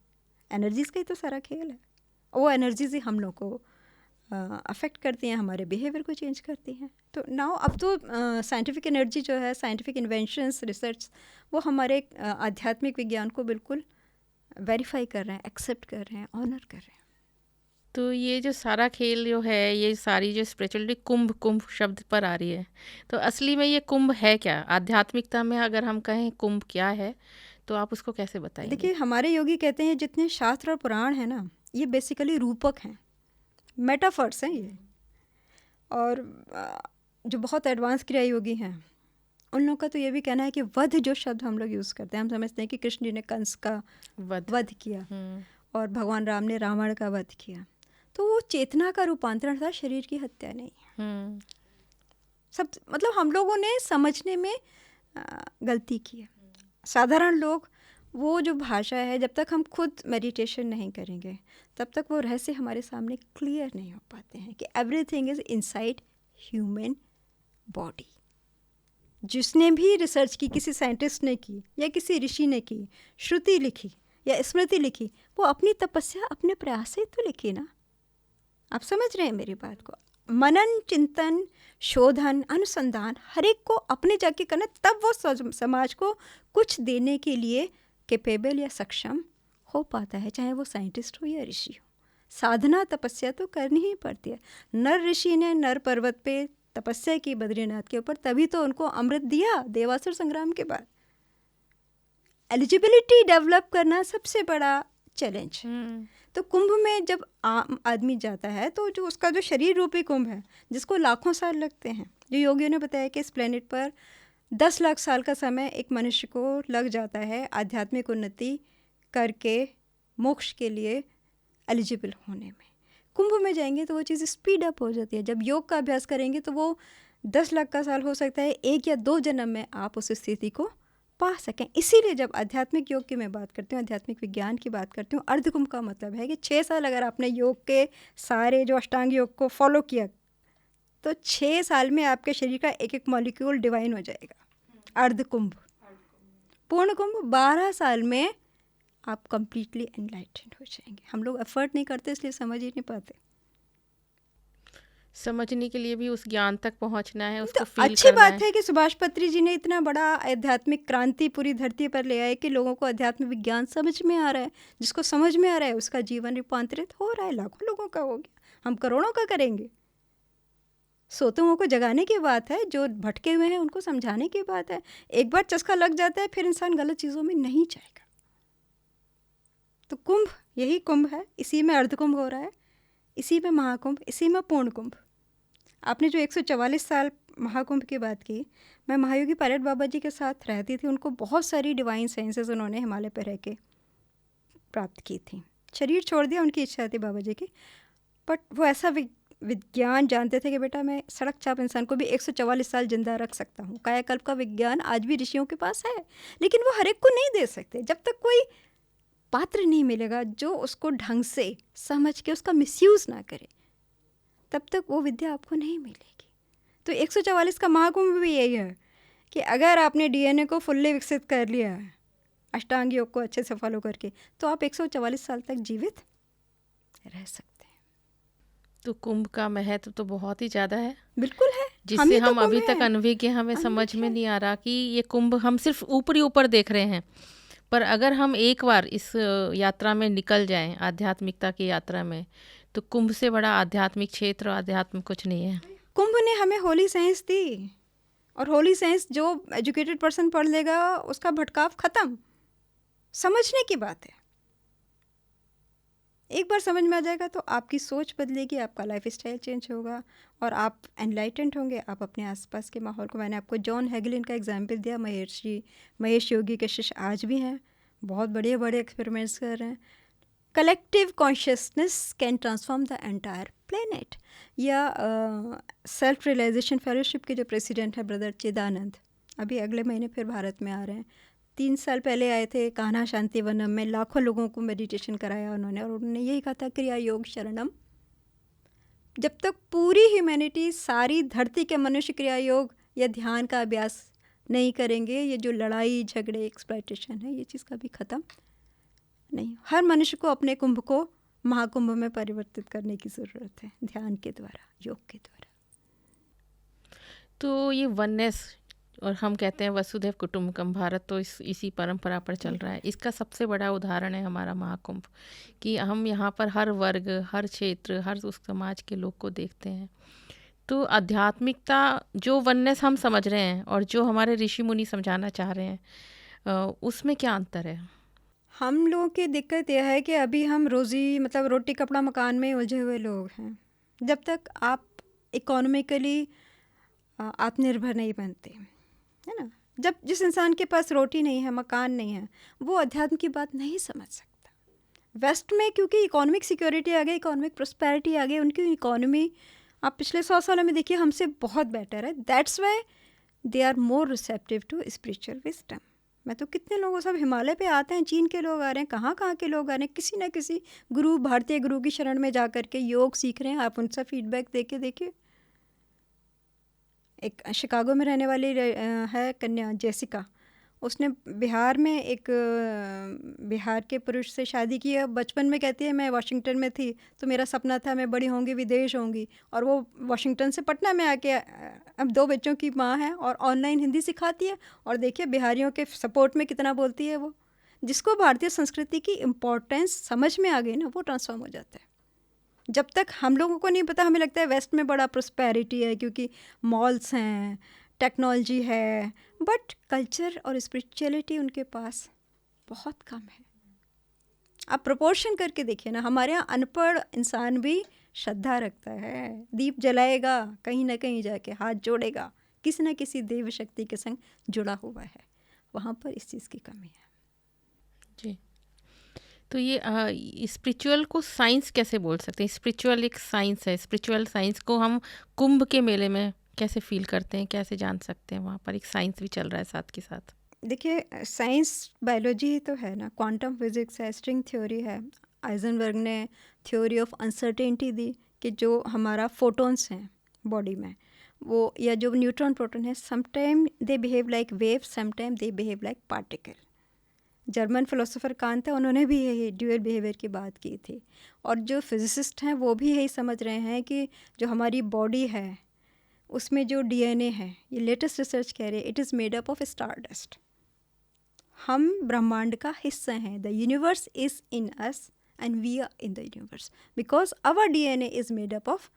एनर्जीज का ही तो सारा खेल है। वो एनर्जीज ही हम लोग को अफेक्ट करती हैं, हमारे बिहेवियर को चेंज करती हैं। तो नाउ अब तो साइंटिफिक एनर्जी जो है, साइंटिफिक इन्वेंशंस, रिसर्च, वो हमारे आध्यात्मिक विज्ञान को बिल्कुल वेरीफाई कर रहे हैं, एक्सेप्ट कर रहे हैं, ऑनर कर रहे हैं। तो ये जो सारा खेल जो है, ये सारी जो स्पिरिचुअलिटी, कुंभ कुंभ शब्द पर आ रही है, तो असली में ये कुंभ है क्या? आध्यात्मिकता में अगर हम कहें कुंभ क्या है तो आप उसको कैसे बताएंगे? देखिए, हमारे योगी कहते हैं जितने शास्त्र और पुराण हैं ना, ये बेसिकली रूपक हैं, मेटाफर्स हैं ये। और जो बहुत एडवांस क्रिया योगी हैं उन लोगों का तो ये भी कहना है कि वध जो शब्द हम लोग यूज़ करते हैं, हम समझते हैं कि कृष्ण जी ने कंस का वध किया और भगवान राम ने रावण का वध किया, तो वो चेतना का रूपांतरण था, शरीर की हत्या नहीं। सब मतलब हम लोगों ने समझने में गलती की है। साधारण लोग, वो जो भाषा है, जब तक हम खुद मेडिटेशन नहीं करेंगे तब तक वो रहस्य हमारे सामने क्लियर नहीं हो पाते हैं कि everything is inside human body. जिसने भी रिसर्च की, किसी साइंटिस्ट ने की या किसी ऋषि ने की, श्रुति लिखी या स्मृति लिखी, वो अपनी तपस्या, अपने प्रयास से तो लिखी ना। आप समझ रहे हैं मेरी बात को? मनन, चिंतन, शोधन, अनुसंधान हर एक को अपने जाके करना, तब वो समाज को कुछ देने के लिए कैपेबल या सक्षम हो पाता है, चाहे वो साइंटिस्ट हो या ऋषि हो। साधना, तपस्या तो करनी ही पड़ती है। नर ऋषि ने नर पर्वत पे तपस्या की बद्रीनाथ के ऊपर, तभी तो उनको अमृत दिया देवासुर संग्राम के बाद। एलिजिबिलिटी डेवलप करना सबसे बड़ा चैलेंज। तो कुंभ में जब आदमी जाता है तो जो उसका जो शरीर रूपी कुंभ है, जिसको लाखों साल लगते हैं, जो योगियों ने बताया कि इस प्लेनेट पर 10 लाख साल का समय एक मनुष्य को लग जाता है आध्यात्मिक उन्नति करके मोक्ष के लिए एलिजिबल होने में। कुंभ में जाएंगे तो वो चीज़ स्पीड अप हो जाती है। जब योग का अभ्यास करेंगे तो वो 10 लाख का साल हो सकता है, 1 या 2 जन्म में आप उस स्थिति को पा सकें। इसीलिए जब आध्यात्मिक योग की मैं बात करती हूँ, आध्यात्मिक विज्ञान की बात करती हूँ, अर्धकुंभ का मतलब है कि 6 साल अगर आपने योग के सारे जो अष्टांग योग को फॉलो किया तो 6 साल में आपके शरीर का एक एक मॉलिक्यूल डिवाइन हो जाएगा। अर्धकुंभ। पूर्ण कुंभ 12 साल में आप कंप्लीटली एनलाइटेंड हो जाएंगे। हम लोग एफर्ट नहीं करते, इसलिए समझ ही नहीं पाते। समझने के लिए भी उस ज्ञान तक पहुंचना है, उसको तो फील अच्छी करना बात है कि सुभाष पत्री जी ने इतना बड़ा आध्यात्मिक क्रांति पूरी धरती पर ले आए कि लोगों को अध्यात्म विज्ञान समझ में आ रहा है। जिसको समझ में आ रहा है उसका जीवन रूपांतरित हो रहा है। लाखों लोगों का हो गया, हम करोड़ों का करेंगे। सोते हुओं को जगाने की बात है, जो भटके हुए हैं उनको समझाने की बात है। एक बार चस्का लग जाता है फिर इंसान गलत चीज़ों में नहीं जाएगा। तो कुंभ यही कुंभ है, इसी में अर्धकुंभ हो रहा है, इसी में महाकुंभ, इसी में पूर्ण कुंभ। आपने जो 144 साल महाकुंभ की बात की, मैं महायोगी पायलट बाबा जी के साथ रहती थी। उनको बहुत सारी डिवाइन साइंसेस उन्होंने हिमालय पर रह के प्राप्त की थी। शरीर छोड़ दिया, उनकी इच्छा थी बाबा जी की, बट वो ऐसा विज्ञान जानते थे कि बेटा मैं सड़क चाप इंसान को भी 144 साल जिंदा रख सकता हूँ। कायाकल्प का विज्ञान आज भी ऋषियों के पास है, लेकिन वो हर एक को नहीं दे सकते। जब तक कोई पात्र नहीं मिलेगा जो उसको ढंग से समझ के उसका मिसयूज़ ना करे, तब तक वो विद्या आपको नहीं मिलेगी। तो 144 का महाकुंभ भी यही है कि अगर आपने डीएनए को फुल्ली विकसित कर लिया है, अष्टांग योग को अच्छे से फॉलो करके, तो आप 144 साल तक जीवित रह सकते हैं। तो कुंभ का महत्व तो बहुत ही ज़्यादा है, बिल्कुल है, जिससे तो हम अभी तक अनभिज्ञ, हमें समझ में नहीं आ रहा कि ये कुंभ हम सिर्फ ऊपरी ऊपर देख रहे हैं। पर अगर हम एक बार इस यात्रा में निकल जाएं, आध्यात्मिकता की यात्रा में, तो कुंभ से बड़ा आध्यात्मिक क्षेत्र, आध्यात्म कुछ नहीं है। कुंभ ने हमें होली साइंस दी, और होली साइंस जो एजुकेटेड पर्सन पढ़ लेगा उसका भटकाव खत्म। समझने की बात है, एक बार समझ में आ जाएगा तो आपकी सोच बदलेगी, आपका लाइफ स्टाइल चेंज होगा और आप एनलाइटेंड होंगे। आप अपने आसपास के माहौल को, मैंने आपको जॉन हेगलिन का एग्जाम्पल दिया, महेश योगी के शिष्य आज भी हैं, बहुत बड़े बड़े एक्सपेरिमेंट्स कर रहे हैं। Collective consciousness can transform the entire planet. या सेल्फ रियलाइजेशन फेलोशिप के जो प्रेसिडेंट हैं ब्रदर चिदानंद, अभी अगले महीने फिर भारत में आ रहे हैं। 3 साल पहले आए थे कान्हा शांतिवनम में, लाखों लोगों को मेडिटेशन कराया उन्होंने, और उन्होंने यही कहा था क्रिया योग शरणम। जब तक पूरी ह्यूमैनिटी, सारी धरती के मनुष्य क्रिया योग या ध्यान का अभ्यास नहीं करेंगे, ये जो लड़ाई झगड़े एक्सप्लॉयटेशन है, ये चीज़ कभी ख़त्म नहीं। हर मनुष्य को अपने कुंभ को महाकुंभ में परिवर्तित करने की ज़रूरत है, ध्यान के द्वारा, योग के द्वारा। तो ये वननेस, और हम कहते हैं वसुधैव कुटुंबकम, भारत तो इसी परंपरा पर चल रहा है। इसका सबसे बड़ा उदाहरण है हमारा महाकुंभ, कि हम यहाँ पर हर वर्ग, हर क्षेत्र, हर उस समाज के लोग को देखते हैं। तो आध्यात्मिकता, जो वननेस हम समझ रहे हैं और जो हमारे ऋषि मुनि समझाना चाह रहे हैं, उसमें क्या अंतर है? हम लोगों की दिक्कत यह है कि अभी हम रोटी कपड़ा मकान में उलझे हुए लोग हैं। जब तक आप इकोनॉमिकली आत्मनिर्भर नहीं बनते, है ना, जब जिस इंसान के पास रोटी नहीं है, मकान नहीं है, वो अध्यात्म की बात नहीं समझ सकता। वेस्ट में क्योंकि इकोनॉमिक सिक्योरिटी आ गई, इकोनॉमिक प्रोस्पेरिटी आ गई, उनकी इकोनॉमी आप पिछले 100 सालों में देखिए हमसे बहुत बेटर है। That's why they are more receptive to spiritual wisdom. मैं तो कितने लोगों, सब हिमालय पे आते हैं, चीन के लोग आ रहे हैं, कहाँ कहाँ के लोग आ रहे हैं, किसी न किसी गुरु, भारतीय गुरु की शरण में जा करके योग सीख रहे हैं। आप उनसे फीडबैक देके देखिए। एक शिकागो में रहने वाली है कन्या जेसिका, उसने बिहार में एक बिहार के पुरुष से शादी की है। बचपन में कहती है मैं वाशिंगटन में थी तो मेरा सपना था मैं बड़ी होंगी, विदेश होंगी, और वो वाशिंगटन से पटना में आके अब 2 बच्चों की माँ है और ऑनलाइन हिंदी सिखाती है। और देखिए बिहारियों के सपोर्ट में कितना बोलती है वो। जिसको भारतीय संस्कृति की इम्पोर्टेंस समझ में आ गई ना, वो ट्रांसफॉर्म हो जाता है। जब तक हम लोगों को नहीं पता, हमें लगता है वेस्ट में बड़ा प्रोस्पेरिटी है क्योंकि मॉल्स हैं, टेक्नोलॉजी है, बट कल्चर और स्पिरिचुअलिटी उनके पास बहुत कम है। आप प्रोपोर्शन करके देखिए ना, हमारे यहाँ अनपढ़ इंसान भी श्रद्धा रखता है, दीप जलाएगा, कहीं ना कहीं जाके हाथ जोड़ेगा, किसी न किसी देव शक्ति के संग जुड़ा हुआ है। वहाँ पर इस चीज़ की कमी है जी। तो ये स्पिरिचुअल को साइंस कैसे बोल सकते हैं? स्पिरिचुअल एक साइंस है, स्पिरिचुअल साइंस को हम कुंभ के मेले में कैसे फील करते हैं, कैसे जान सकते हैं? वहाँ पर एक साइंस भी चल रहा है साथ के साथ। देखिए, साइंस बायोलॉजी ही तो है ना, क्वांटम फिजिक्स है, स्ट्रिंग थ्योरी है। आइजनबर्ग ने थ्योरी ऑफ अनसर्टेनिटी दी कि जो हमारा फोटोन्स हैं बॉडी में, वो या जो न्यूट्रॉन प्रोटॉन है, sometime they behave like wave, sometime they behave like particle. German philosopher Kant है, उन्होंने भी यही ड्यूअल बिहेवियर की बात की थी। और जो फिजिसिस्ट हैं वो भी यही समझ रहे हैं कि जो हमारी बॉडी है उसमें जो डीएनए है, ये लेटेस्ट रिसर्च कह रही है, it is made up of star dust. हम ब्रह्मांड का हिस्सा हैं। The universe is in us and we are in the universe because our DNA is made up of,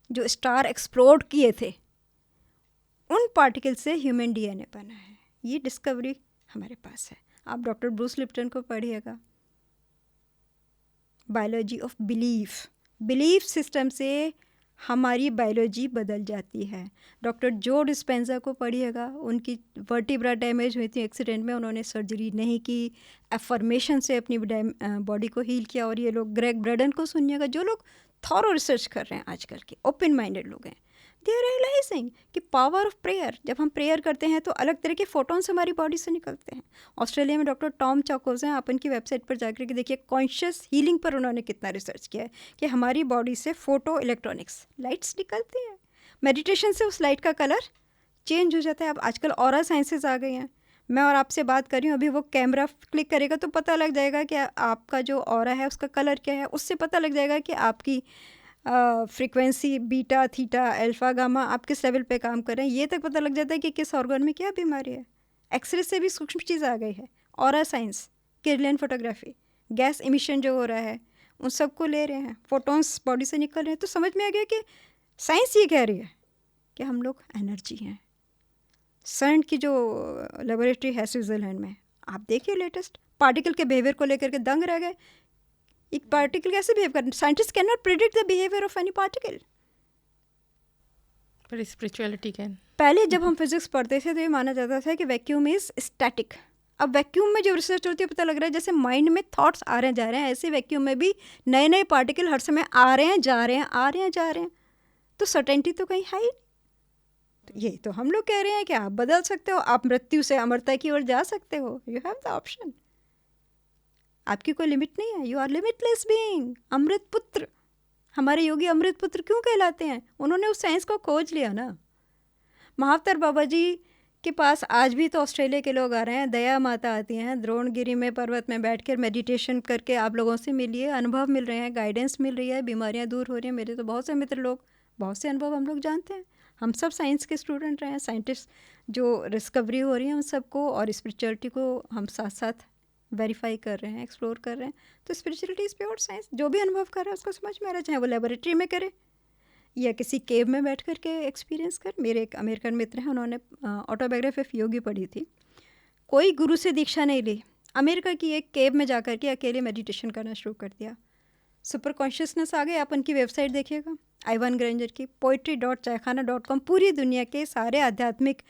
जो स्टार एक्सप्लोड किए थे उन पार्टिकल से ह्यूमन डीएनए बना है। ये डिस्कवरी हमारे पास है। आप डॉक्टर ब्रूस लिप्टन को पढ़िएगा, biology of belief. Belief system से हमारी बायोलॉजी बदल जाती है। डॉक्टर जो डिस्पेंजा को पढ़िएगा, उनकी वर्टिब्रा डैमेज हुई थी एक्सीडेंट में, उन्होंने सर्जरी नहीं की, एफर्मेशन से अपनी बॉडी को हील किया। और ये लोग ग्रेग ब्रेडन को सुनिएगा, जो लोग थॉरो रिसर्च कर रहे हैं आजकल के, ओपन माइंडेड लोग हैं, दे आर रियलाइजिंग कि पावर ऑफ प्रेयर, जब हम प्रेयर करते हैं तो अलग तरह के फोटोन्स हमारी बॉडी से निकलते हैं। ऑस्ट्रेलिया में डॉक्टर टॉम चाकोज हैं, आप उनकी वेबसाइट पर जाकर के देखिए, कॉन्शियस हीलिंग पर उन्होंने कितना रिसर्च किया है कि हमारी बॉडी से फोटो इलेक्ट्रॉनिक्स लाइट्स निकलती हैं। मेडिटेशन से उस लाइट का कलर चेंज हो जाता है। अब आजकल ऑरा साइंसेज आ गई हैं, मैं और आपसे बात कर रही हूँ, अभी वो कैमरा क्लिक करेगा तो पता लग जाएगा कि आपका जो ऑरा है उसका कलर क्या है। उससे पता लग जाएगा कि आपकी frequency beta, theta, alpha, gamma आप किस लेवल पे काम कर रहे हैं। ये तक पता लग जाता है कि किस ऑर्गन में क्या बीमारी है। एक्सरे से भी सूक्ष्म चीज़ आ गई है। Aura science, Kirlian photography, gas emission जो हो रहा है उन सबको ले रहे हैं, फोटोन्स बॉडी से निकल रहे हैं। तो समझ में आ गया कि साइंस ये कह रही है कि हम लोग एनर्जी हैं। सर्न की जो लेबोरेटरी है स्विट्ज़रलैंड में, आप देखिए लेटेस्ट पार्टिकल के बिहेवियर को लेकर के दंग रह गए। एक पार्टिकल कैसे बिहेव करना, scientist can not predict the behaviour of any particle. पर स्पिरिचुअलिटी कैन। पहले जब हम फिजिक्स पढ़ते थे तो ये माना जाता था कि वैक्यूम इज स्टैटिक। अब वैक्यूम में जो रिसर्च होती है पता लग रहा है जैसे माइंड में थॉट्स आ रहे हैं जा रहे हैं, ऐसे वैक्यूम में भी नए नए पार्टिकल हर समय आ रहे हैं जा रहे हैं, आ रहे हैं जा रहे हैं। तो सर्टेनिटी तो कहीं है ही। ये तो हम लोग कह रहे हैं कि आप बदल सकते हो, आप मृत्यु से अमरता की ओर जा सकते हो, यू हैव द ऑप्शन। आपकी कोई लिमिट नहीं है, यू आर लिमिटलेस बीइंग, अमृत पुत्र। हमारे योगी अमृत पुत्र क्यों कहलाते हैं? उन्होंने उस साइंस को खोज लिया ना। महावतार बाबा जी के पास आज भी तो ऑस्ट्रेलिया के लोग आ रहे हैं, दया माता आती हैं, द्रोणगिरी में पर्वत में बैठकर मेडिटेशन करके आप लोगों से मिलिए, अनुभव मिल रहे हैं, गाइडेंस मिल रही है, बीमारियां दूर हो रही हैं। मेरे तो बहुत से मित्र लोग, बहुत से अनुभव हम लोग जानते हैं। हम सब साइंस के स्टूडेंट रहे हैं, साइंटिस्ट जो डिस्कवरी हो रही है उन सबको और स्पिरिचुअलिटी को हम साथ साथ वेरीफाई कर रहे हैं, एक्सप्लोर कर रहे हैं। तो स्पिरिचुअलिटी इज प्योर साइंस। जो भी अनुभव कर रहा है उसको समझ में आ रहा है, चाहे वो लेबोरेटरी में करे या किसी केव में बैठ कर के एक्सपीरियंस कर। मेरे एक अमेरिकन मित्र हैं, उन्होंने ऑटोबायोग्राफी ऑफ योगी पढ़ी थी, कोई गुरु से दीक्षा नहीं ली, अमेरिका की एक केव में जा कर के अकेले मेडिटेशन करना शुरू कर दिया। सुपर कॉन्शियसनेस आ गए। आप उनकी वेबसाइट देखिएगा, आइवान ग्रेंजर की, poetry.chaykhana.com। पूरी दुनिया के सारे आध्यात्मिक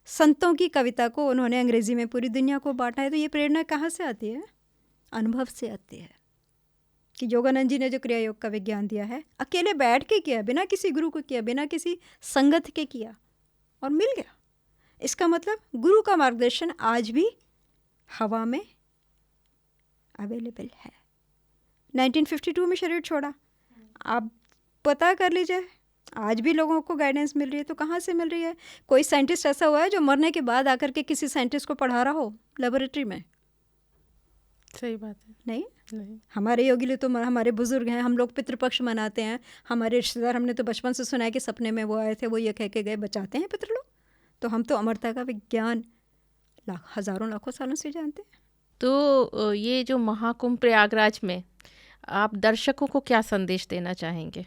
संतों की कविता को उन्होंने अंग्रेज़ी में पूरी दुनिया को बांटा है। तो ये प्रेरणा कहाँ से आती है? अनुभव से आती है। कि योगानंद जी ने जो क्रिया योग का विज्ञान दिया है, अकेले बैठ के किया, बिना किसी गुरु को किया, बिना किसी संगत के किया और मिल गया। इसका मतलब गुरु का मार्गदर्शन आज भी हवा में अवेलेबल है। 1952 में शरीर छोड़ा, आप पता कर लीजिए, आज भी लोगों को गाइडेंस मिल रही है। तो कहाँ से मिल रही है? कोई साइंटिस्ट ऐसा हुआ है जो मरने के बाद आकर के किसी साइंटिस्ट को पढ़ा रहा हो लेबोरेटरी में? सही बात है। नहीं। हमारे योगी लिए तो हमारे बुजुर्ग हैं, हम लोग पितृपक्ष मनाते हैं, हमारे रिश्तेदार, हमने तो बचपन से सुना है कि सपने में वो आए थे, वो ये कह के गए, बचाते हैं पितृ लोग। तो हम तो अमरता का विज्ञान हज़ारों लाखों सालों से जानते हैं। तो ये जो महाकुंभ प्रयागराज में आप दर्शकों को क्या संदेश देना चाहेंगे?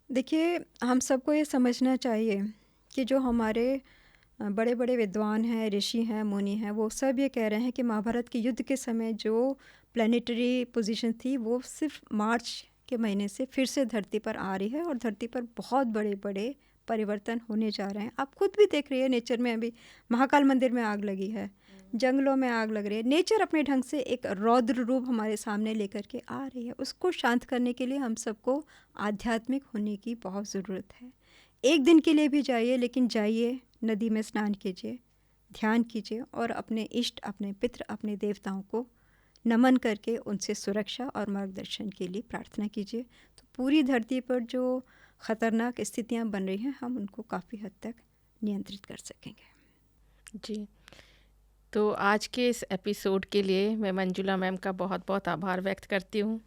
देखिए, हम सबको ये समझना चाहिए कि जो हमारे बड़े बड़े विद्वान हैं, ऋषि हैं, मुनि हैं, वो सब ये कह रहे हैं कि महाभारत के युद्ध के समय जो प्लानिटरी पोजीशन थी वो सिर्फ मार्च के महीने से फिर से धरती पर आ रही है और धरती पर बहुत बड़े बड़े परिवर्तन होने जा रहे हैं। आप खुद भी देख रही है, नेचर में अभी महाकाल मंदिर में आग लगी है, जंगलों में आग लग रही है। नेचर अपने ढंग से एक रौद्र रूप हमारे सामने लेकर के आ रही है। उसको शांत करने के लिए हम सबको आध्यात्मिक होने की बहुत ज़रूरत है। एक दिन के लिए भी जाइए, लेकिन जाइए, नदी में स्नान कीजिए, ध्यान कीजिए और अपने इष्ट, अपने पितृ, अपने देवताओं को नमन करके उनसे सुरक्षा और मार्गदर्शन के लिए प्रार्थना कीजिए। तो पूरी धरती पर जो ख़तरनाक स्थितियां बन रही हैं, हम उनको काफ़ी हद तक नियंत्रित कर सकेंगे। जी, तो आज के इस एपिसोड के लिए मैं मंजुला मैम का बहुत बहुत आभार व्यक्त करती हूँ,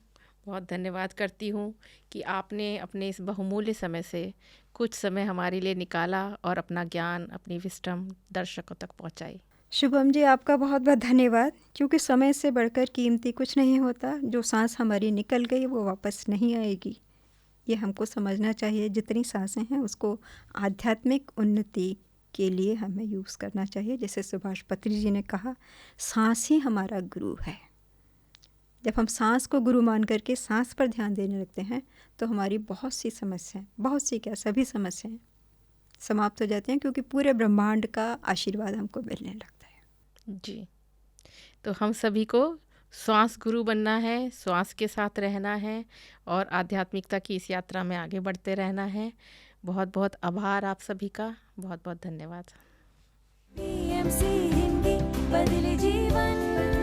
बहुत धन्यवाद करती हूँ कि आपने अपने इस बहुमूल्य समय से कुछ समय हमारे लिए निकाला और अपना ज्ञान, अपनी विस्डम दर्शकों तक पहुँचाई। शुभम जी, आपका बहुत बहुत धन्यवाद, क्योंकि समय से बढ़कर कीमती कुछ नहीं होता। जो सांस हमारी निकल गई वो वापस नहीं आएगी, ये हमको समझना चाहिए। जितनी सांसें हैं उसको आध्यात्मिक उन्नति के लिए हमें यूज़ करना चाहिए। जैसे सुभाष पत्री जी ने कहा, सांस ही हमारा गुरु है। जब हम सांस को गुरु मान करके सांस पर ध्यान देने लगते हैं तो हमारी बहुत सी समस्याएं, बहुत सी क्या, सभी समस्याएं समाप्त हो जाती हैं, क्योंकि पूरे ब्रह्मांड का आशीर्वाद हमको मिलने लगता है। जी, तो हम सभी को श्वास गुरु बनना है, श्वास के साथ रहना है और आध्यात्मिकता की इस यात्रा में आगे बढ़ते रहना है। बहुत बहुत आभार आप सभी का, बहुत बहुत धन्यवाद। PMC हिंदी बदले जीवन।